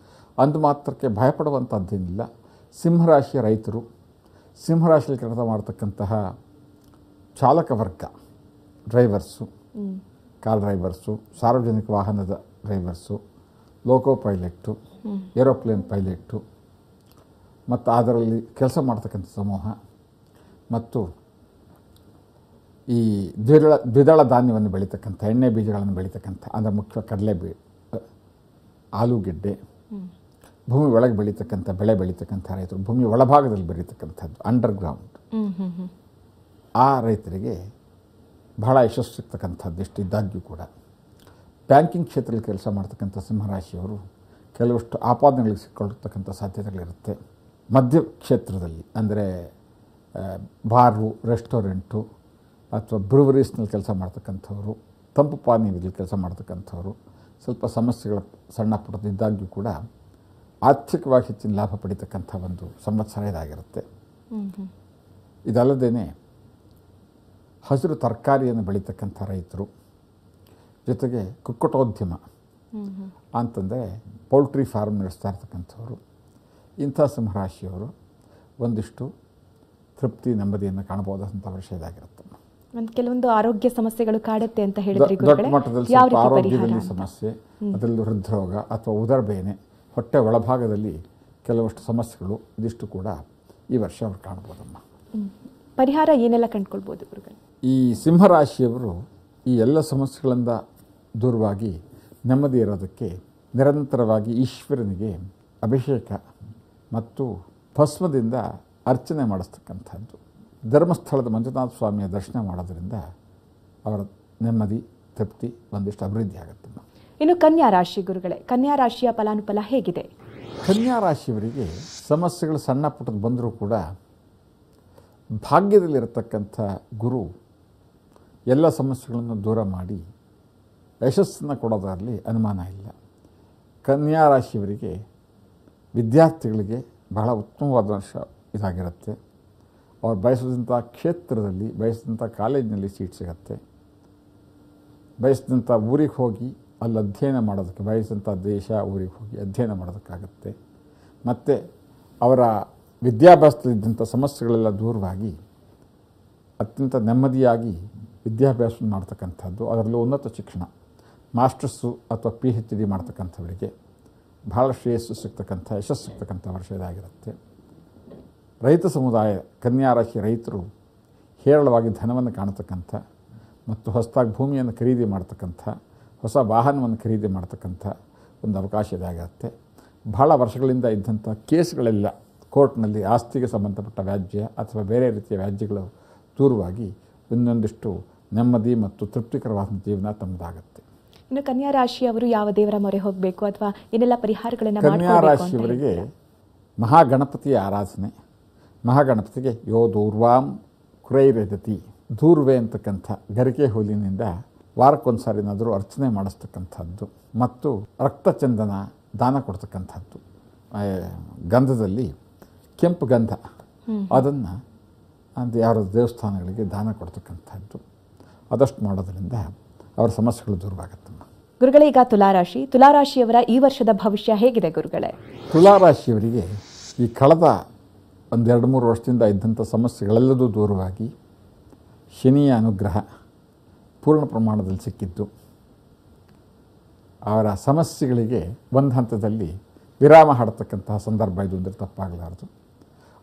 ಅಂದು ಮಾತ್ರಕ್ಕೆ ಭಯಪಡುವಂಥದ್ದೇನಿಲ್ಲ. ಸಿಂಹರಾಶಿಯ ರೈತರು, ಸಿಂಹರಾಶಿಯಲ್ಲಿ ಕೆಲಸ ಮಾಡ್ತಕ್ಕಂತಹ ಚಾಲಕ ವರ್ಗ, ಡ್ರೈವರ್ಸು, ಕಾರ್ ಡ್ರೈವರ್ಸು, ಸಾರ್ವಜನಿಕ ವಾಹನದ ಡ್ರೈವರ್ಸು, ಲೋಕೋ ಪೈಲಟ್ಟು, ಏರೋಪ್ಲೇನ್ ಪೈಲಟ್ಟು, ಮತ್ತು ಅದರಲ್ಲಿ ಕೆಲಸ ಮಾಡ್ತಕ್ಕಂಥ ಸಮೂಹ, ಮತ್ತು ಈ ದ್ವಿದಳ ಧಾನ್ಯವನ್ನು ಬೆಳೀತಕ್ಕಂಥ, ಎಣ್ಣೆ ಬೀಜಗಳನ್ನು ಬೆಳೀತಕ್ಕಂಥ, ಅಂದರೆ ಮುಖ್ಯ ಆಲೂಗೆಡ್ಡೆ, ಭೂಮಿ ಒಳಗೆ ಬೆಳೀತಕ್ಕಂಥ ಬೆಳೆ ಬೆಳೀತಕ್ಕಂಥ ರೈತರು, ಭೂಮಿ ಒಳಭಾಗದಲ್ಲಿ ಬೆಳೀತಕ್ಕಂಥದ್ದು ಅಂಡರ್ಗ್ರೌಂಡ್, ಆ ರೈತರಿಗೆ ಬಹಳ ಯಶಸ್ಸು ಸಿಗ್ತಕ್ಕಂಥದ್ದು ಎಷ್ಟು ಇದ್ದಾಗ್ಯೂ ಕೂಡ ಬ್ಯಾಂಕಿಂಗ್ ಕ್ಷೇತ್ರದಲ್ಲಿ ಕೆಲಸ ಮಾಡ್ತಕ್ಕಂಥ ಸಿಂಹರಾಶಿಯವರು ಕೆಲವಷ್ಟು ಆಪಾದನೆಗಳಿಗೆ ಸಿಕ್ಕೊಳ್ತಕ್ಕಂಥ ಸಾಧ್ಯತೆಗಳಿರುತ್ತೆ. ಮಧ್ಯ ಕ್ಷೇತ್ರದಲ್ಲಿ ಅಂದರೆ ಬಾರು, ರೆಸ್ಟೋರೆಂಟು ಅಥವಾ ಬ್ರೂವರೀಸ್ನಲ್ಲಿ ಕೆಲಸ ಮಾಡ್ತಕ್ಕಂಥವರು, ತಂಪು ಪಾನೀಯದಲ್ಲಿ ಕೆಲಸ ಮಾಡ್ತಕ್ಕಂಥವರು ಸ್ವಲ್ಪ ಸಮಸ್ಯೆಗಳ ಸಣ್ಣ ಪುಟ್ಟದಿದ್ದಾಗ್ಯೂ ಕೂಡ ಆರ್ಥಿಕವಾಗಿ ಹೆಚ್ಚಿನ ಲಾಭ ಪಡಿತಕ್ಕಂಥ ಒಂದು ಸಂವತ್ಸರ ಇದಾಗಿರುತ್ತೆ. ಇದಲ್ಲದೇ ಹಸಿರು ತರಕಾರಿಯನ್ನು ಬೆಳೀತಕ್ಕಂಥ ರೈತರು, ಜೊತೆಗೆ ಕುಕ್ಕಟೋದ್ಯಮ ಅಂತಂದರೆ ಪೌಲ್ಟ್ರಿ ಫಾರ್ಮ್ ನಡೆಸ್ತಾ ಇರ್ತಕ್ಕಂಥವ್ರು, ಇಂಥ ಸಿಂಹರಾಶಿಯವರು ಒಂದಿಷ್ಟು ತೃಪ್ತಿ, ನೆಮ್ಮದಿಯನ್ನು ಕಾಣಬಹುದಂಥ ವರ್ಷ ಇದಾಗಿರುತ್ತೆ. ಕೆಲವೊಂದು ಆರೋಗ್ಯ ಸಮಸ್ಯೆಗಳು ಕಾಡುತ್ತೆ ಅಂತ ಹೇಳಿದ್ರಿ ದೊಡ್ಡ ಮಟ್ಟದಲ್ಲಿ ಸ್ವಲ್ಪ ಆರೋಗ್ಯದಲ್ಲಿ ಸಮಸ್ಯೆ, ಅದರಲ್ಲಿ ಹೃದ್ರೋಗ ಅಥವಾ ಉದರಬೇನೆ, ಹೊಟ್ಟೆ ಒಳಭಾಗದಲ್ಲಿ ಕೆಲವಷ್ಟು ಸಮಸ್ಯೆಗಳು, ಇದಿಷ್ಟು ಕೂಡ ಈ ವರ್ಷ ಅವ್ರು ಕಾಣ್ಬೋದಮ್ಮ. ಪರಿಹಾರ ಏನೆಲ್ಲ ಕಂಡುಕೊಳ್ಬೋದು ಗುರುಗಳು? ಈ ಸಿಂಹರಾಶಿಯವರು ಈ ಎಲ್ಲ ಸಮಸ್ಯೆಗಳಿಂದ ದೂರವಾಗಿ ನೆಮ್ಮದಿ ಇರೋದಕ್ಕೆ ನಿರಂತರವಾಗಿ ಈಶ್ವರನಿಗೆ ಅಭಿಷೇಕ ಮತ್ತು ಭಸ್ಮದಿಂದ ಅರ್ಚನೆ ಮಾಡಿಸ್ತಕ್ಕಂಥದ್ದು, ಧರ್ಮಸ್ಥಳದ ಮಂಜುನಾಥ ಸ್ವಾಮಿಯ ದರ್ಶನ ಮಾಡೋದ್ರಿಂದ ಅವರ ನೆಮ್ಮದಿ, ತೃಪ್ತಿ ಒಂದಿಷ್ಟು ಅಭಿವೃದ್ಧಿ ಆಗುತ್ತೆ. ಇನ್ನು ಕನ್ಯಾ ರಾಶಿ ಗುರುಗಳೇ, ಕನ್ಯಾ ರಾಶಿಯ ಫಲಾನುಫಲ ಹೇಗಿದೆ? ಕನ್ಯಾ ರಾಶಿಯವರಿಗೆ ಸಮಸ್ಯೆಗಳು ಸಣ್ಣ ಪುಟ್ಟದ್ದು ಬಂದರೂ ಕೂಡ ಭಾಗ್ಯದಲ್ಲಿರತಕ್ಕಂಥ ಗುರು ಎಲ್ಲ ಸಮಸ್ಯೆಗಳನ್ನು ದೂರ ಮಾಡಿ ಯಶಸ್ಸನ್ನು ಕೊಡೋದರಲ್ಲಿ ಅನುಮಾನ ಇಲ್ಲ. ಕನ್ಯಾ ರಾಶಿಯವರಿಗೆ, ವಿದ್ಯಾರ್ಥಿಗಳಿಗೆ ಬಹಳ ಉತ್ತಮವಾದ ವರ್ಷ ಇದಾಗಿರುತ್ತೆ. ಅವ್ರು ಬಯಸಿದಂಥ ಕ್ಷೇತ್ರದಲ್ಲಿ, ಬಯಸಿದಂಥ ಕಾಲೇಜಿನಲ್ಲಿ ಸೀಟ್ ಸಿಗುತ್ತೆ. ಬಯಸಿದಂಥ ಊರಿಗೆ ಹೋಗಿ ಅಲ್ಲಿ ಅಧ್ಯಯನ ಮಾಡೋದಕ್ಕೆ, ಬಯಸಿದಂಥ ದೇಶ ಊರಿಗೆ ಹೋಗಿ ಅಧ್ಯಯನ ಮಾಡೋದಕ್ಕಾಗತ್ತೆ. ಮತ್ತು ಅವರ ವಿದ್ಯಾಭ್ಯಾಸದಲ್ಲಿದ್ದಂಥ ಸಮಸ್ಯೆಗಳೆಲ್ಲ ದೂರವಾಗಿ ಅತ್ಯಂತ ನೆಮ್ಮದಿಯಾಗಿ ವಿದ್ಯಾಭ್ಯಾಸ ಮಾಡ್ತಕ್ಕಂಥದ್ದು, ಅದರಲ್ಲೂ ಉನ್ನತ ಶಿಕ್ಷಣ, ಮಾಸ್ಟರ್ಸು ಅಥವಾ PhD ಮಾಡ್ತಕ್ಕಂಥವರಿಗೆ ಭಾಳ ಶ್ರೇಯಸ್ಸು ಸಿಗ್ತಕ್ಕಂಥ, ಯಶಸ್ಸು ಸಿಗ್ತಕ್ಕಂಥ ವರ್ಷ ಇದಾಗಿರುತ್ತೆ. ರೈತ ಸಮುದಾಯ, ಕನ್ಯಾ ರಾಶಿ ರೈತರು ಹೇರಳವಾಗಿ ಧನವನ್ನು ಕಾಣತಕ್ಕಂಥ ಮತ್ತು ಹೊಸದಾಗಿ ಭೂಮಿಯನ್ನು ಖರೀದಿ ಮಾಡ್ತಕ್ಕಂಥ, ಹೊಸ ವಾಹನವನ್ನು ಖರೀದಿ ಮಾಡ್ತಕ್ಕಂಥ ಒಂದು ಅವಕಾಶ ಇದಾಗಿರುತ್ತೆ. ಭಾಳ ವರ್ಷಗಳಿಂದ ಇದ್ದಂಥ ಕೇಸ್ಗಳೆಲ್ಲ ಕೋರ್ಟ್ನಲ್ಲಿ ಆಸ್ತಿಗೆ ಸಂಬಂಧಪಟ್ಟ ವ್ಯಾಜ್ಯ ಅಥವಾ ಬೇರೆ ರೀತಿಯ ವ್ಯಾಜ್ಯಗಳು ದೂರವಾಗಿ ಇನ್ನೊಂದಿಷ್ಟು ನೆಮ್ಮದಿ ಮತ್ತು ತೃಪ್ತಿಕರವಾದ ಜೀವನ ತಮ್ಮದಾಗುತ್ತೆ. ಇನ್ನು ಕನ್ಯಾ ರಾಶಿಯವರು ಯಾವ ದೇವರ ಮೊರೆ ಹೋಗಬೇಕು ಅಥವಾ ಏನೆಲ್ಲ ಪರಿಹಾರಗಳನ್ನು ಕನ್ಯಾ ರಾಶಿಯವರಿಗೆ ಮಹಾಗಣಪತಿಯ ಆರಾಧನೆ, ಮಹಾಗಣಪತಿಗೆ ಯೋ ದೂರ್ವಾಂ ಕುರೈರೆದತಿ, ದೂರ್ವೆ ಅಂತಕ್ಕಂಥ ಗರಿಕೆ ಹುಲ್ಲಿನಿಂದ ವಾರಕ್ಕೊಂದು ಸಾರಿನಾದರೂ ಅರ್ಚನೆ ಮಾಡಿಸ್ತಕ್ಕಂಥದ್ದು ಮತ್ತು ರಕ್ತಚಂದನ ದಾನ ಕೊಡ್ತಕ್ಕಂಥದ್ದು, ಗಂಧದಲ್ಲಿ ಕೆಂಪು ಗಂಧ ಅದನ್ನು ಯಾರ ದೇವಸ್ಥಾನಗಳಿಗೆ ದಾನ ಕೊಡ್ತಕ್ಕಂಥದ್ದು, ಅದಷ್ಟು ಮಾಡೋದ್ರಿಂದ ಅವರ ಸಮಸ್ಯೆಗಳು ದೂರವಾಗುತ್ತೆ. ಗುರುಗಳೇ, ಈಗ ತುಲಾರಾಶಿ, ತುಲಾರಾಶಿಯವರ ಈ ವರ್ಷದ ಭವಿಷ್ಯ ಹೇಗಿದೆ ಗುರುಗಳೇ? ತುಲಾರಾಶಿಯವರಿಗೆ ಈ ಕಳೆದ ಒಂದು 2-3 ವರ್ಷದಿಂದ ಇದ್ದಂಥ ಸಮಸ್ಯೆಗಳೆಲ್ಲದೂ ದೂರವಾಗಿ ಶನಿಯ ಅನುಗ್ರಹ ಪೂರ್ಣ ಪ್ರಮಾಣದಲ್ಲಿ ಸಿಕ್ಕಿದ್ದು, ಅವರ ಸಮಸ್ಯೆಗಳಿಗೆ ಒಂದು ಹಂತದಲ್ಲಿ ವಿರಾಮ ಹಾಡತಕ್ಕಂತಹ ಸಂದರ್ಭ ಇದು ಅಂದರೆ ತಪ್ಪಾಗಲಾರದು.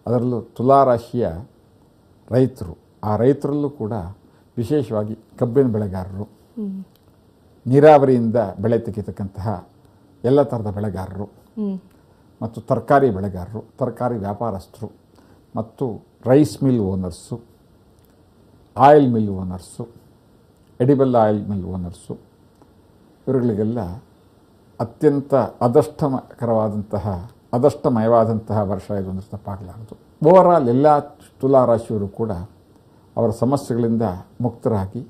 ಅದರಲ್ಲೂ ತುಲಾರಾಶಿಯ ರೈತರು, ಆ ರೈತರಲ್ಲೂ ಕೂಡ ವಿಶೇಷವಾಗಿ ಕಬ್ಬಿನ ಬೆಳೆಗಾರರು, ನೀರಾವರಿಯಿಂದ ಬೆಳೆ ತೆಗೆತಕ್ಕಂತಹ ಎಲ್ಲ ಥರದ ಬೆಳೆಗಾರರು ಮತ್ತು ತರಕಾರಿ ಬೆಳೆಗಾರರು, ತರಕಾರಿ ವ್ಯಾಪಾರಸ್ಥರು ಮತ್ತು rice mill owners, oil mill owners, edible oil mill owners, ಇವರುಗಳಿಗೆಲ್ಲ ಅತ್ಯಂತ ಅದಷ್ಟಮಯವಾದಂತಹ ವರ್ಷ ಇದು ಅಂದರೆ ತಪ್ಪಾಗಲಾರದು. ಓವರಾಲ್ ಎಲ್ಲ ತುಲಾರಾಶಿಯವರು ಕೂಡ ಅವರ ಸಮಸ್ಯೆಗಳಿಂದ ಮುಕ್ತರಾಗಿ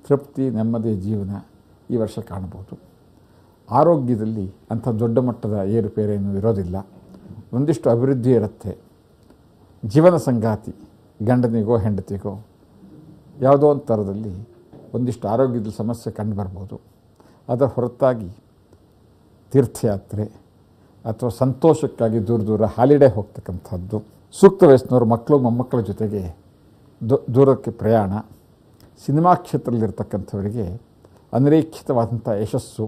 ತೃಪ್ತಿ ನೆಮ್ಮದಿಯ ಜೀವನ ಈ ವರ್ಷ ಕಾಣಬಹುದು. ಆರೋಗ್ಯದಲ್ಲಿ ಅಂಥ ದೊಡ್ಡ ಮಟ್ಟದ ಏರುಪೇರೇನೂ ಇರೋದಿಲ್ಲ. ಒಂದಿಷ್ಟು ಅಭಿವೃದ್ಧಿ ಇರುತ್ತೆ. ಜೀವನ ಸಂಗಾತಿ ಗಂಡನಿಗೋ ಹೆಂಡತಿಗೋ ಯಾವುದೋ ಒಂದು ಥರದಲ್ಲಿ ಒಂದಿಷ್ಟು ಆರೋಗ್ಯದ ಸಮಸ್ಯೆ ಕಂಡುಬರ್ಬೋದು. ಅದರ ಹೊರತಾಗಿ ತೀರ್ಥಯಾತ್ರೆ ಅಥವಾ ಸಂತೋಷಕ್ಕಾಗಿ ದೂರ ದೂರ ಹಾಲಿಡೇ ಹೋಗ್ತಕ್ಕಂಥದ್ದು, ಸೂಕ್ತ ವಯಸ್ಸಿನವರು ಮಕ್ಕಳು ಮೊಮ್ಮಕ್ಕಳ ಜೊತೆಗೆ ದೂರಕ್ಕೆ ಪ್ರಯಾಣ, ಸಿನಿಮಾ ಕ್ಷೇತ್ರದಲ್ಲಿರ್ತಕ್ಕಂಥವರಿಗೆ ಅನಿರೀಕ್ಷಿತವಾದಂಥ ಯಶಸ್ಸು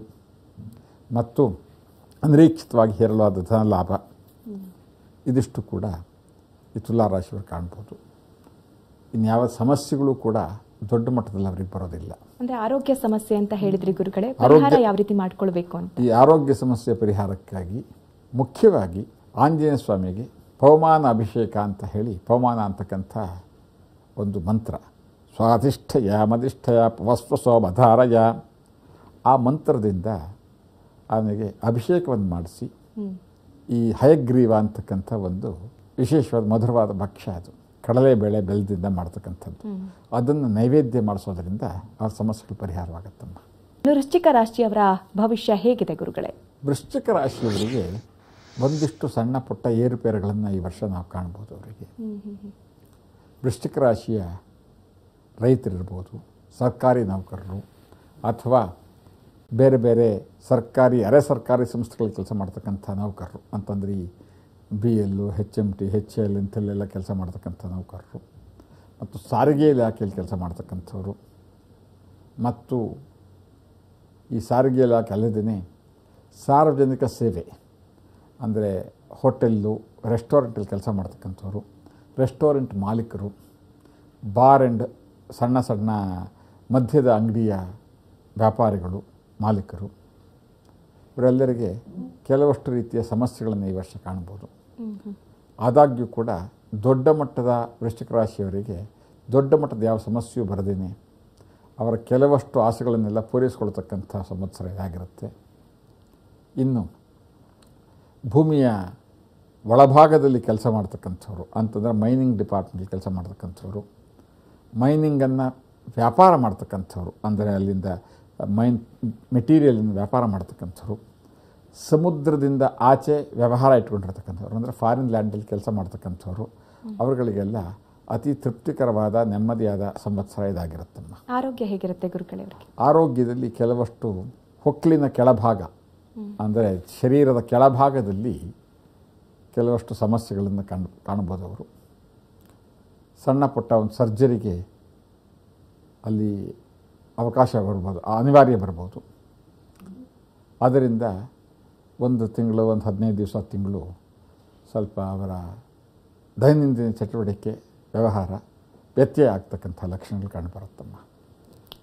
ಮತ್ತು ಅನಿರೀಕ್ಷಿತವಾಗಿ ಹೇರಲಾದ ಧನಲಾಭ, ಇದಿಷ್ಟು ಕೂಡ ಈ ತುಲಾರಾಶಿಯವರು ಕಾಣ್ಬೋದು. ಇನ್ಯಾವ ಸಮಸ್ಯೆಗಳು ಕೂಡ ದೊಡ್ಡ ಮಟ್ಟದಲ್ಲಿ ಅವರಿಗೆ ಬರೋದಿಲ್ಲ. ಅಂದ್ರೆ ಆರೋಗ್ಯ ಸಮಸ್ಯೆ ಅಂತ ಹೇಳಿದ್ರಿ ಗುರುಗಳೇ, ಪರಿಹಾರ ಯಾವ ರೀತಿ ಮಾಡ್ಕೊಳ್ಬೇಕು ಅಂತ? ಈ ಆರೋಗ್ಯ ಸಮಸ್ಯೆ ಪರಿಹಾರಕ್ಕಾಗಿ ಮುಖ್ಯವಾಗಿ ಆಂಜನೇಯ ಸ್ವಾಮಿಗೆ ಪವಮಾನ ಅಭಿಷೇಕ ಅಂತ ಹೇಳಿ, ಪವಮಾನ ಅಂತಕ್ಕಂಥ ಒಂದು ಮಂತ್ರ, ಸ್ವಾಧಿಷ್ಠಯ ಮಧಿಷ್ಠಯ ಪವಸ್ವಸೋ ಮಧಾರಯ, ಆ ಮಂತ್ರದಿಂದ ಅವನಿಗೆ ಅಭಿಷೇಕವನ್ನು ಮಾಡಿಸಿ ಈ ಹಯಗ್ರೀವ ಅಂತಕ್ಕಂಥ ಒಂದು ವಿಶೇಷವಾದ ಮಧುರವಾದ ಭಕ್ಷ್ಯ, ಅದು ಕಡಲೆಬೇಳೆ ಬೆಲ್ಲದಿಂದ ಮಾಡ್ತಕ್ಕಂಥದ್ದು, ಅದನ್ನು ನೈವೇದ್ಯ ಮಾಡಿಸೋದ್ರಿಂದ ಅವ್ರ ಸಮಸ್ಯೆಗಳು ಪರಿಹಾರವಾಗುತ್ತಮ್ಮ. ವೃಶ್ಚಿಕ ರಾಶಿಯವರ ಭವಿಷ್ಯ ಹೇಗಿದೆ ಗುರುಗಳೇ? ವೃಶ್ಚಿಕ ರಾಶಿಯವರಿಗೆ ಒಂದಿಷ್ಟು ಸಣ್ಣ ಪುಟ್ಟ ಏರುಪೇರುಗಳನ್ನು ಈ ವರ್ಷ ನಾವು ಕಾಣ್ಬೋದು. ಅವರಿಗೆ ವೃಶ್ಚಿಕ ರಾಶಿಯ ರೈತರಿರ್ಬೋದು, ಸರ್ಕಾರಿ ನೌಕರರು ಅಥವಾ ಬೇರೆ ಬೇರೆ ಸರ್ಕಾರಿ ಅರೆ ಸರ್ಕಾರಿ ಸಂಸ್ಥೆಗಳಲ್ಲಿ ಕೆಲಸ ಮಾಡ್ತಕ್ಕಂಥ ನೌಕರರು ಅಂತಂದರೆ ಈ BL, HMT, HL ಇಂಥಲ್ಲೆಲ್ಲ ಕೆಲಸ ಮಾಡ್ತಕ್ಕಂಥ ನೌಕರರು ಮತ್ತು ಸಾರಿಗೆ ಇಲಾಖೆಯಲ್ಲಿ ಕೆಲಸ ಮಾಡ್ತಕ್ಕಂಥವ್ರು ಮತ್ತು ಈ ಸಾರಿಗೆ ಇಲಾಖೆ ಅಲ್ಲದೇ ಸಾರ್ವಜನಿಕ ಸೇವೆ ಅಂದರೆ ಹೋಟೆಲ್ಲು, ರೆಸ್ಟೋರೆಂಟಲ್ಲಿ ಕೆಲಸ ಮಾಡ್ತಕ್ಕಂಥವ್ರು, ರೆಸ್ಟೋರೆಂಟ್ ಮಾಲೀಕರು, ಬಾರ್ ಆ್ಯಂಡ್ ಸಣ್ಣ ಸಣ್ಣ ಮಧ್ಯದ ಅಂಗಡಿಯ ವ್ಯಾಪಾರಿಗಳು, ಮಾಲೀಕರು, ಇವರೆಲ್ಲರಿಗೆ ಕೆಲವಷ್ಟು ರೀತಿಯ ಸಮಸ್ಯೆಗಳನ್ನು ಈ ವರ್ಷ ಕಾಣ್ಬೋದು. ಆದಾಗ್ಯೂ ಕೂಡ ದೊಡ್ಡ ಮಟ್ಟದ ವೃಶ್ಚಿಕ ರಾಶಿಯವರಿಗೆ ದೊಡ್ಡ ಮಟ್ಟದ ಯಾವ ಸಮಸ್ಯೆಯೂ ಬರದೇನೆ ಅವರ ಕೆಲವಷ್ಟು ಆಸೆಗಳನ್ನೆಲ್ಲ ಪೂರೈಸಿಕೊಳ್ತಕ್ಕಂಥ ಸಂವತ್ಸರ ಇದಾಗಿರುತ್ತೆ. ಇನ್ನು ಭೂಮಿಯ ಒಳಭಾಗದಲ್ಲಿ ಕೆಲಸ ಮಾಡ್ತಕ್ಕಂಥವ್ರು ಅಂತಂದರೆ ಮೈನಿಂಗ್ ಡಿಪಾರ್ಟ್ಮೆಂಟಲ್ಲಿ ಕೆಲಸ ಮಾಡ್ತಕ್ಕಂಥವ್ರು, ಮೈನಿಂಗನ್ನು ವ್ಯಾಪಾರ ಮಾಡ್ತಕ್ಕಂಥವ್ರು ಅಂದರೆ ಅಲ್ಲಿಂದ ಮೆಟೀರಿಯಲಿಂದ ವ್ಯಾಪಾರ ಮಾಡ್ತಕ್ಕಂಥವ್ರು, ಸಮುದ್ರದಿಂದ ಆಚೆ ವ್ಯವಹಾರ ಇಟ್ಕೊಂಡಿರ್ತಕ್ಕಂಥವ್ರು ಅಂದರೆ ಫಾರಿನ್ ಲ್ಯಾಂಡಲ್ಲಿ ಕೆಲಸ ಮಾಡ್ತಕ್ಕಂಥವ್ರು, ಅವರುಗಳಿಗೆಲ್ಲ ಅತಿ ತೃಪ್ತಿಕರವಾದ ನೆಮ್ಮದಿಯಾದ ಸಂವತ್ಸರ ಇದಾಗಿರುತ್ತಮ್ಮ. ಆರೋಗ್ಯ ಹೇಗಿರುತ್ತೆ ಗುರುಗಳೇ ಅವರಿಗೆ? ಆರೋಗ್ಯದಲ್ಲಿ ಕೆಲವಷ್ಟು ಹೊಕ್ಕಲಿನ ಕೆಳಭಾಗ ಅಂದರೆ ಶರೀರದ ಕೆಳಭಾಗದಲ್ಲಿ ಕೆಲವಷ್ಟು ಸಮಸ್ಯೆಗಳನ್ನು ಕಾಣಬಹುದು. ಅವರು ಸಣ್ಣ ಪುಟ್ಟ ಒಂದು ಸರ್ಜರಿಗೆ ಅಲ್ಲಿ ಅವಕಾಶ ಬರ್ಬೋದು, ಅನಿವಾರ್ಯ ಬರ್ಬೋದು. ಆದ್ದರಿಂದ ಒಂದು ತಿಂಗಳು, ಒಂದು 15 ದಿವಸ, ತಿಂಗಳು ಸ್ವಲ್ಪ ಅವರ ದೈನಂದಿನ ಚಟುವಟಿಕೆ, ವ್ಯವಹಾರ ವ್ಯತ್ಯಯ ಆಗ್ತಕ್ಕಂಥ ಲಕ್ಷಣಗಳು ಕಾಣಿಬರುತ್ತಮ್ಮ.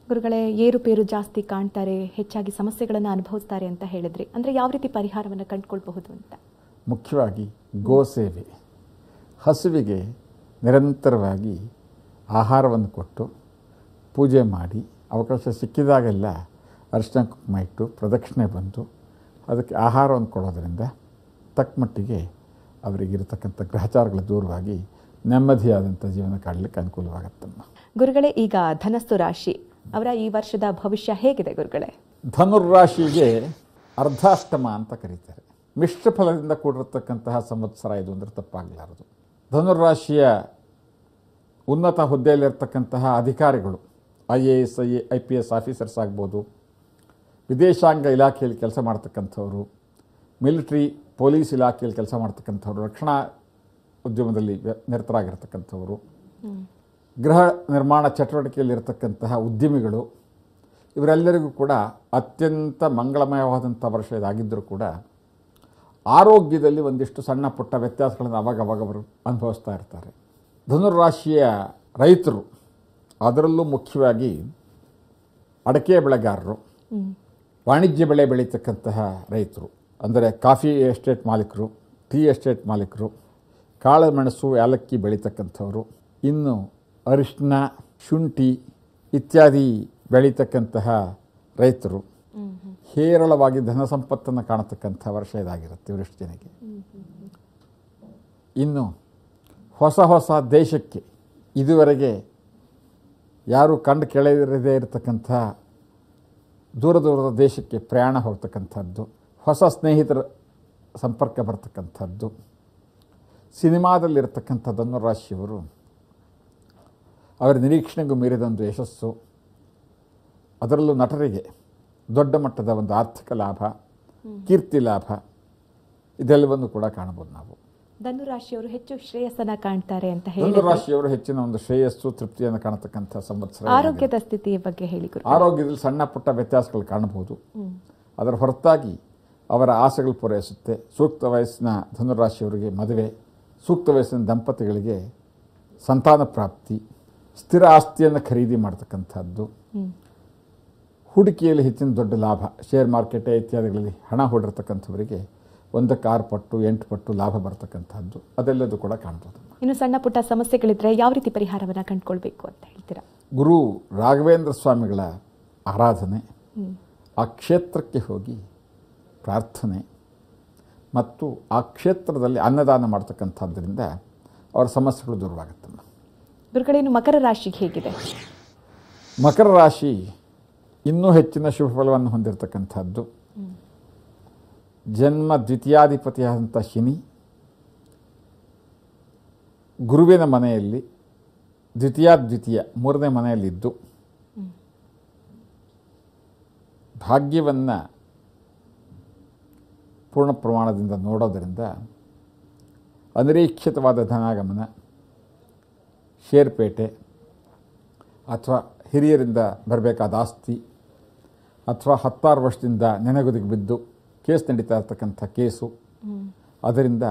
ಗುರುಗಳೇ, ಏರುಪೇರು ಜಾಸ್ತಿ ಕಾಣ್ತಾರೆ, ಹೆಚ್ಚಾಗಿ ಸಮಸ್ಯೆಗಳನ್ನು ಅನುಭವಿಸ್ತಾರೆ ಅಂತ ಹೇಳಿದ್ರಿ. ಅಂದರೆ ಯಾವ ರೀತಿ ಪರಿಹಾರವನ್ನು ಕಂಡುಕೊಳ್ಬಹುದು ಅಂತ? ಮುಖ್ಯವಾಗಿ ಗೋಸೇವೆ, ಹಸುವಿಗೆ ನಿರಂತರವಾಗಿ ಆಹಾರವನ್ನು ಕೊಟ್ಟು ಪೂಜೆ ಮಾಡಿ ಅವಕಾಶ ಸಿಕ್ಕಿದಾಗೆಲ್ಲ ಅರಿಶಿನ ಕುಂಕುಮ ಇಟ್ಟು ಪ್ರದಕ್ಷಿಣೆ ಬಂದು ಅದಕ್ಕೆ ಆಹಾರವನ್ನು ಕೊಡೋದರಿಂದ ತಕ್ಕಮಟ್ಟಿಗೆ ಅವರಿಗಿರತಕ್ಕಂಥ ಗ್ರಹಚಾರಗಳ ದೂರವಾಗಿ ನೆಮ್ಮದಿಯಾದಂಥ ಜೀವನ ಕಾಡಲಿಕ್ಕೆ ಅನುಕೂಲವಾಗುತ್ತಮ್ಮ. ಗುರುಗಳೇ, ಈಗ ಧನಸ್ಸು ರಾಶಿ ಅವರ ಈ ವರ್ಷದ ಭವಿಷ್ಯ ಹೇಗಿದೆ ಗುರುಗಳೇ? ಧನುರ್ರಾಶಿಗೆ ಅರ್ಧಾಷ್ಟಮ ಅಂತ ಕರೀತಾರೆ. ಮಿಶ್ರ ಫಲದಿಂದ ಕೂಡಿರತಕ್ಕಂತಹ ಸಂವತ್ಸರ ಇದು ಅಂದರೆ ತಪ್ಪಾಗಲಾರದು. ಧನುರ್ರಾಶಿಯ ಉನ್ನತ ಹುದ್ದೆಯಲ್ಲಿರ್ತಕ್ಕಂತಹ ಅಧಿಕಾರಿಗಳು, IAS, IPS ಆಫೀಸರ್ಸ್ ಆಗ್ಬೋದು, ವಿದೇಶಾಂಗ ಇಲಾಖೆಯಲ್ಲಿ ಕೆಲಸ ಮಾಡ್ತಕ್ಕಂಥವ್ರು, ಮಿಲಿಟ್ರಿ ಪೊಲೀಸ್ ಇಲಾಖೆಯಲ್ಲಿ ಕೆಲಸ ಮಾಡ್ತಕ್ಕಂಥವ್ರು, ರಕ್ಷಣಾ ಉದ್ಯಮದಲ್ಲಿ ನಿರತರಾಗಿರ್ತಕ್ಕಂಥವರು, ಗೃಹ ನಿರ್ಮಾಣ ಚಟುವಟಿಕೆಯಲ್ಲಿರ್ತಕ್ಕಂತಹ ಉದ್ಯಮಿಗಳು, ಇವರೆಲ್ಲರಿಗೂ ಕೂಡ ಅತ್ಯಂತ ಮಂಗಳಮಯವಾದಂಥ ವರ್ಷ ಇದಾಗಿದ್ದರೂ ಕೂಡ ಆರೋಗ್ಯದಲ್ಲಿ ಒಂದಿಷ್ಟು ಸಣ್ಣ ಪುಟ್ಟ ವ್ಯತ್ಯಾಸಗಳನ್ನು ಅವಾಗವಾಗ ಅವರು ಅನುಭವಿಸ್ತಾ ಇರ್ತಾರೆ. ಧನುರ್ರಾಶಿಯ ರೈತರು, ಅದರಲ್ಲೂ ಮುಖ್ಯವಾಗಿ ಅಡಕೆ ಬೆಳೆಗಾರರು, ವಾಣಿಜ್ಯ ಬೆಳೆ ಬೆಳೀತಕ್ಕಂತಹ ರೈತರು ಅಂದರೆ ಕಾಫಿ ಎಸ್ಟೇಟ್ ಮಾಲೀಕರು, ಟೀ ಎಸ್ಟೇಟ್ ಮಾಲೀಕರು, ಕಾಳುಮೆಣಸು, ಏಲಕ್ಕಿ ಬೆಳೀತಕ್ಕಂಥವರು, ಇನ್ನು ಅರಿಶಿನ, ಶುಂಠಿ ಇತ್ಯಾದಿ ಬೆಳೀತಕ್ಕಂತಹ ರೈತರು ಹೇರಳವಾಗಿ ಧನ ಸಂಪತ್ತನ್ನು ಕಾಣತಕ್ಕಂಥ ವರ್ಷ ಇದಾಗಿರುತ್ತೆ ಇವರಿಷ್ಟು ಜನಕ್ಕೆ. ಇನ್ನು ಹೊಸ ಹೊಸ ದೇಶಕ್ಕೆ ಇದುವರೆಗೆ ಯಾರು ಕಂಡು ಕೆಳದಿರದೇ ಇರತಕ್ಕಂಥ ದೂರ ದೂರದ ದೇಶಕ್ಕೆ ಪ್ರಯಾಣ ಹೋಗ್ತಕ್ಕಂಥದ್ದು, ಹೊಸ ಸ್ನೇಹಿತರ ಸಂಪರ್ಕ ಬರ್ತಕ್ಕಂಥದ್ದು, ಸಿನಿಮಾದಲ್ಲಿರ್ತಕ್ಕಂಥ ಧನುರಾಶಿಯವರು ಅವರ ನಿರೀಕ್ಷಣೆಗೂ ಮೀರಿದೊಂದು ಯಶಸ್ಸು, ಅದರಲ್ಲೂ ನಟರಿಗೆ ದೊಡ್ಡ ಮಟ್ಟದ ಒಂದು ಆರ್ಥಿಕ ಲಾಭ, ಕೀರ್ತಿ ಲಾಭ, ಇದೆಲ್ಲವನ್ನು ಕೂಡ ಕಾಣಬಹುದು ನಾವು. ಧನುರಾಶಿಯವರು ಹೆಚ್ಚು ಶ್ರೇಯಸ್ಸನ್ನ ಕಾಣ್ತಾರೆ ಅಂತ ಹೇಳಿ, ಧನುರಾಶಿಯವರು ಹೆಚ್ಚಿನ ಒಂದು ಶ್ರೇಯಸ್ಸು, ತೃಪ್ತಿಯನ್ನು ಕಾಣತಕ್ಕಂಥ ಸಂವತ್ಸರ. ಆರೋಗ್ಯದ ಸ್ಥಿತಿಯ ಬಗ್ಗೆ ಹೇಳಿ ಗುರು. ಆರೋಗ್ಯದಲ್ಲಿ ಸಣ್ಣ ಪುಟ್ಟ ವ್ಯತ್ಯಾಸಗಳು ಕಾಣಬಹುದು. ಅದರ ಹೊರತಾಗಿ ಅವರ ಆಸೆಗಳು ಪೂರೈಸುತ್ತೆ. ಸೂಕ್ತ ವಯಸ್ಸಿನ ಧನುರಾಶಿಯವರಿಗೆ ಮದುವೆ, ಸೂಕ್ತ ವಯಸ್ಸಿನ ದಂಪತಿಗಳಿಗೆ ಸಂತಾನ ಪ್ರಾಪ್ತಿ, ಸ್ಥಿರ ಆಸ್ತಿಯನ್ನು ಖರೀದಿ ಮಾಡ್ತಕ್ಕಂಥದ್ದು, ಹೂಡಿಕೆಯಲ್ಲಿ ಹೆಚ್ಚಿನ ದೊಡ್ಡ ಲಾಭ, ಶೇರ್ ಮಾರ್ಕೆಟ್ ಇತ್ಯಾದಿಗಳಲ್ಲಿ ಹಣ ಹೂಡಿರ್ತಕ್ಕಂಥವರಿಗೆ 1 ಪಟ್ಟು 8 ಪಟ್ಟು ಲಾಭ ಬರ್ತಕ್ಕಂಥದ್ದು, ಅದೆಲ್ಲದೂ ಕೂಡ ಕಾಣ್ಬೋದು. ಇನ್ನು ಸಣ್ಣ ಪುಟ್ಟ ಸಮಸ್ಯೆಗಳಿದ್ರೆ ಯಾವ ರೀತಿ ಪರಿಹಾರವನ್ನು ಕಂಡುಕೊಳ್ಬೇಕು ಅಂತ ಹೇಳ್ತೀರಾ? ಗುರು ರಾಘವೇಂದ್ರ ಸ್ವಾಮಿಗಳ ಆರಾಧನೆ, ಆ ಕ್ಷೇತ್ರಕ್ಕೆ ಹೋಗಿ ಪ್ರಾರ್ಥನೆ ಮತ್ತು ಆ ಕ್ಷೇತ್ರದಲ್ಲಿ ಅನ್ನದಾನ ಮಾಡ್ತಕ್ಕಂಥದ್ದರಿಂದ ಅವರ ಸಮಸ್ಯೆಗಳು ದೂರವಾಗುತ್ತಮ್ಮ. ಗುರುಗಳೇನು ಮಕರ ರಾಶಿಗೆ ಹೇಗಿದೆ? ಮಕರ ರಾಶಿ ಇನ್ನೂ ಹೆಚ್ಚಿನ ಶುಭ ಫಲವನ್ನು ಹೊಂದಿರತಕ್ಕಂಥದ್ದು. ಜನ್ಮ ದ್ವಿತೀಯಾಧಿಪತಿಯಾದಂಥ ಶನಿ ಗುರುವಿನ ಮನೆಯಲ್ಲಿ ದ್ವಿತೀಯ 3ನೇ ಮನೆಯಲ್ಲಿದ್ದು ಭಾಗ್ಯವನ್ನು ಪೂರ್ಣ ಪ್ರಮಾಣದಿಂದ ನೋಡೋದರಿಂದ ಅನಿರೀಕ್ಷಿತವಾದ ಧನಾಗಮನ, ಷೇರ್ಪೇಟೆ ಅಥವಾ ಹಿರಿಯರಿಂದ ಬರಬೇಕಾದ ಆಸ್ತಿ ಅಥವಾ 16 ವರ್ಷದಿಂದ ನೆನೆಗುದಿಗೆ ಬಿದ್ದು ಕೇಸ್ ನಡೀತಾ ಇರ್ತಕ್ಕಂಥ ಕೇಸು, ಅದರಿಂದ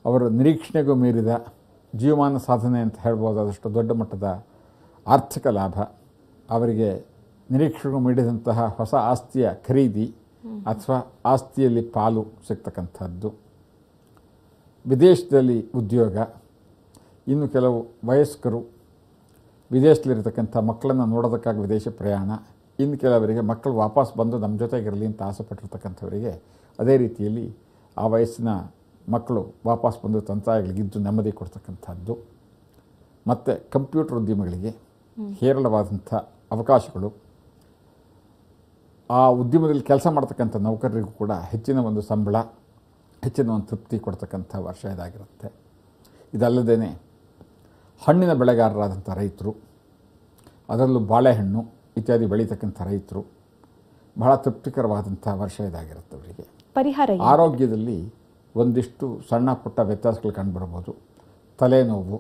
ಅವರ ನಿರೀಕ್ಷಣೆಗೂ ಮೀರಿದ ಜೀವಮಾನ ಸಾಧನೆ ಅಂತ ಹೇಳ್ಬೋದಾದಷ್ಟು ದೊಡ್ಡ ಮಟ್ಟದ ಆರ್ಥಿಕ ಲಾಭ, ಅವರಿಗೆ ನಿರೀಕ್ಷೆಗೂ ಮೀರಿದಂತಹ ಹೊಸ ಆಸ್ತಿಯ ಖರೀದಿ ಅಥವಾ ಆಸ್ತಿಯಲ್ಲಿ ಪಾಲು ಸಿಗ್ತಕ್ಕಂಥದ್ದು, ವಿದೇಶದಲ್ಲಿ ಉದ್ಯೋಗ, ಇನ್ನು ಕೆಲವು ವಯಸ್ಕರು ವಿದೇಶದಲ್ಲಿರ್ತಕ್ಕಂಥ ಮಕ್ಕಳನ್ನು ನೋಡೋದಕ್ಕಾಗಿ ವಿದೇಶ ಪ್ರಯಾಣ, ಇನ್ನು ಕೆಲವರಿಗೆ ಮಕ್ಕಳು ವಾಪಸ್ ಬಂದು ನಮ್ಮ ಜೊತೆಗಿರಲಿ ಅಂತ ಆಸೆಪಟ್ಟಿರ್ತಕ್ಕಂಥವರಿಗೆ ಅದೇ ರೀತಿಯಲ್ಲಿ ಆ ವಯಸ್ಸಿನ ಮಕ್ಕಳು ವಾಪಸ್ ಬಂದು ತಂತಾಯಿಗಳಿಗಿದ್ದು ನೆಮ್ಮದಿ ಕೊಡ್ತಕ್ಕಂಥದ್ದು, ಮತ್ತು ಕಂಪ್ಯೂಟರ್ ಉದ್ಯಮಿಗಳಿಗೆ ಹೇರಳವಾದಂಥ ಅವಕಾಶಗಳು, ಆ ಉದ್ಯಮದಲ್ಲಿ ಕೆಲಸ ಮಾಡ್ತಕ್ಕಂಥ ನೌಕರರಿಗೂ ಕೂಡ ಹೆಚ್ಚಿನ ಒಂದು ಸಂಬಳ, ಹೆಚ್ಚಿನ ಒಂದು ತೃಪ್ತಿ ಕೊಡ್ತಕ್ಕಂಥ ವರ್ಷ ಇದಾಗಿರುತ್ತೆ. ಇದಲ್ಲದೇ ಹಣ್ಣಿನ ಬೆಳೆಗಾರರಾದಂಥ ರೈತರು, ಅದರಲ್ಲೂ ಬಾಳೆಹಣ್ಣು ಇತ್ಯಾದಿ ಬೆಳೀತಕ್ಕಂಥ ರೈತರು ಬಹಳ ತೃಪ್ತಿಕರವಾದಂಥ ವರ್ಷ ಇದಾಗಿರುತ್ತೆ ಅವರಿಗೆ. ಪರಿಹಾರ ಆರೋಗ್ಯದಲ್ಲಿ ಒಂದಿಷ್ಟು ಸಣ್ಣ ಪುಟ್ಟ ವ್ಯತ್ಯಾಸಗಳು ಕಂಡುಬರ್ಬೋದು. ತಲೆನೋವು,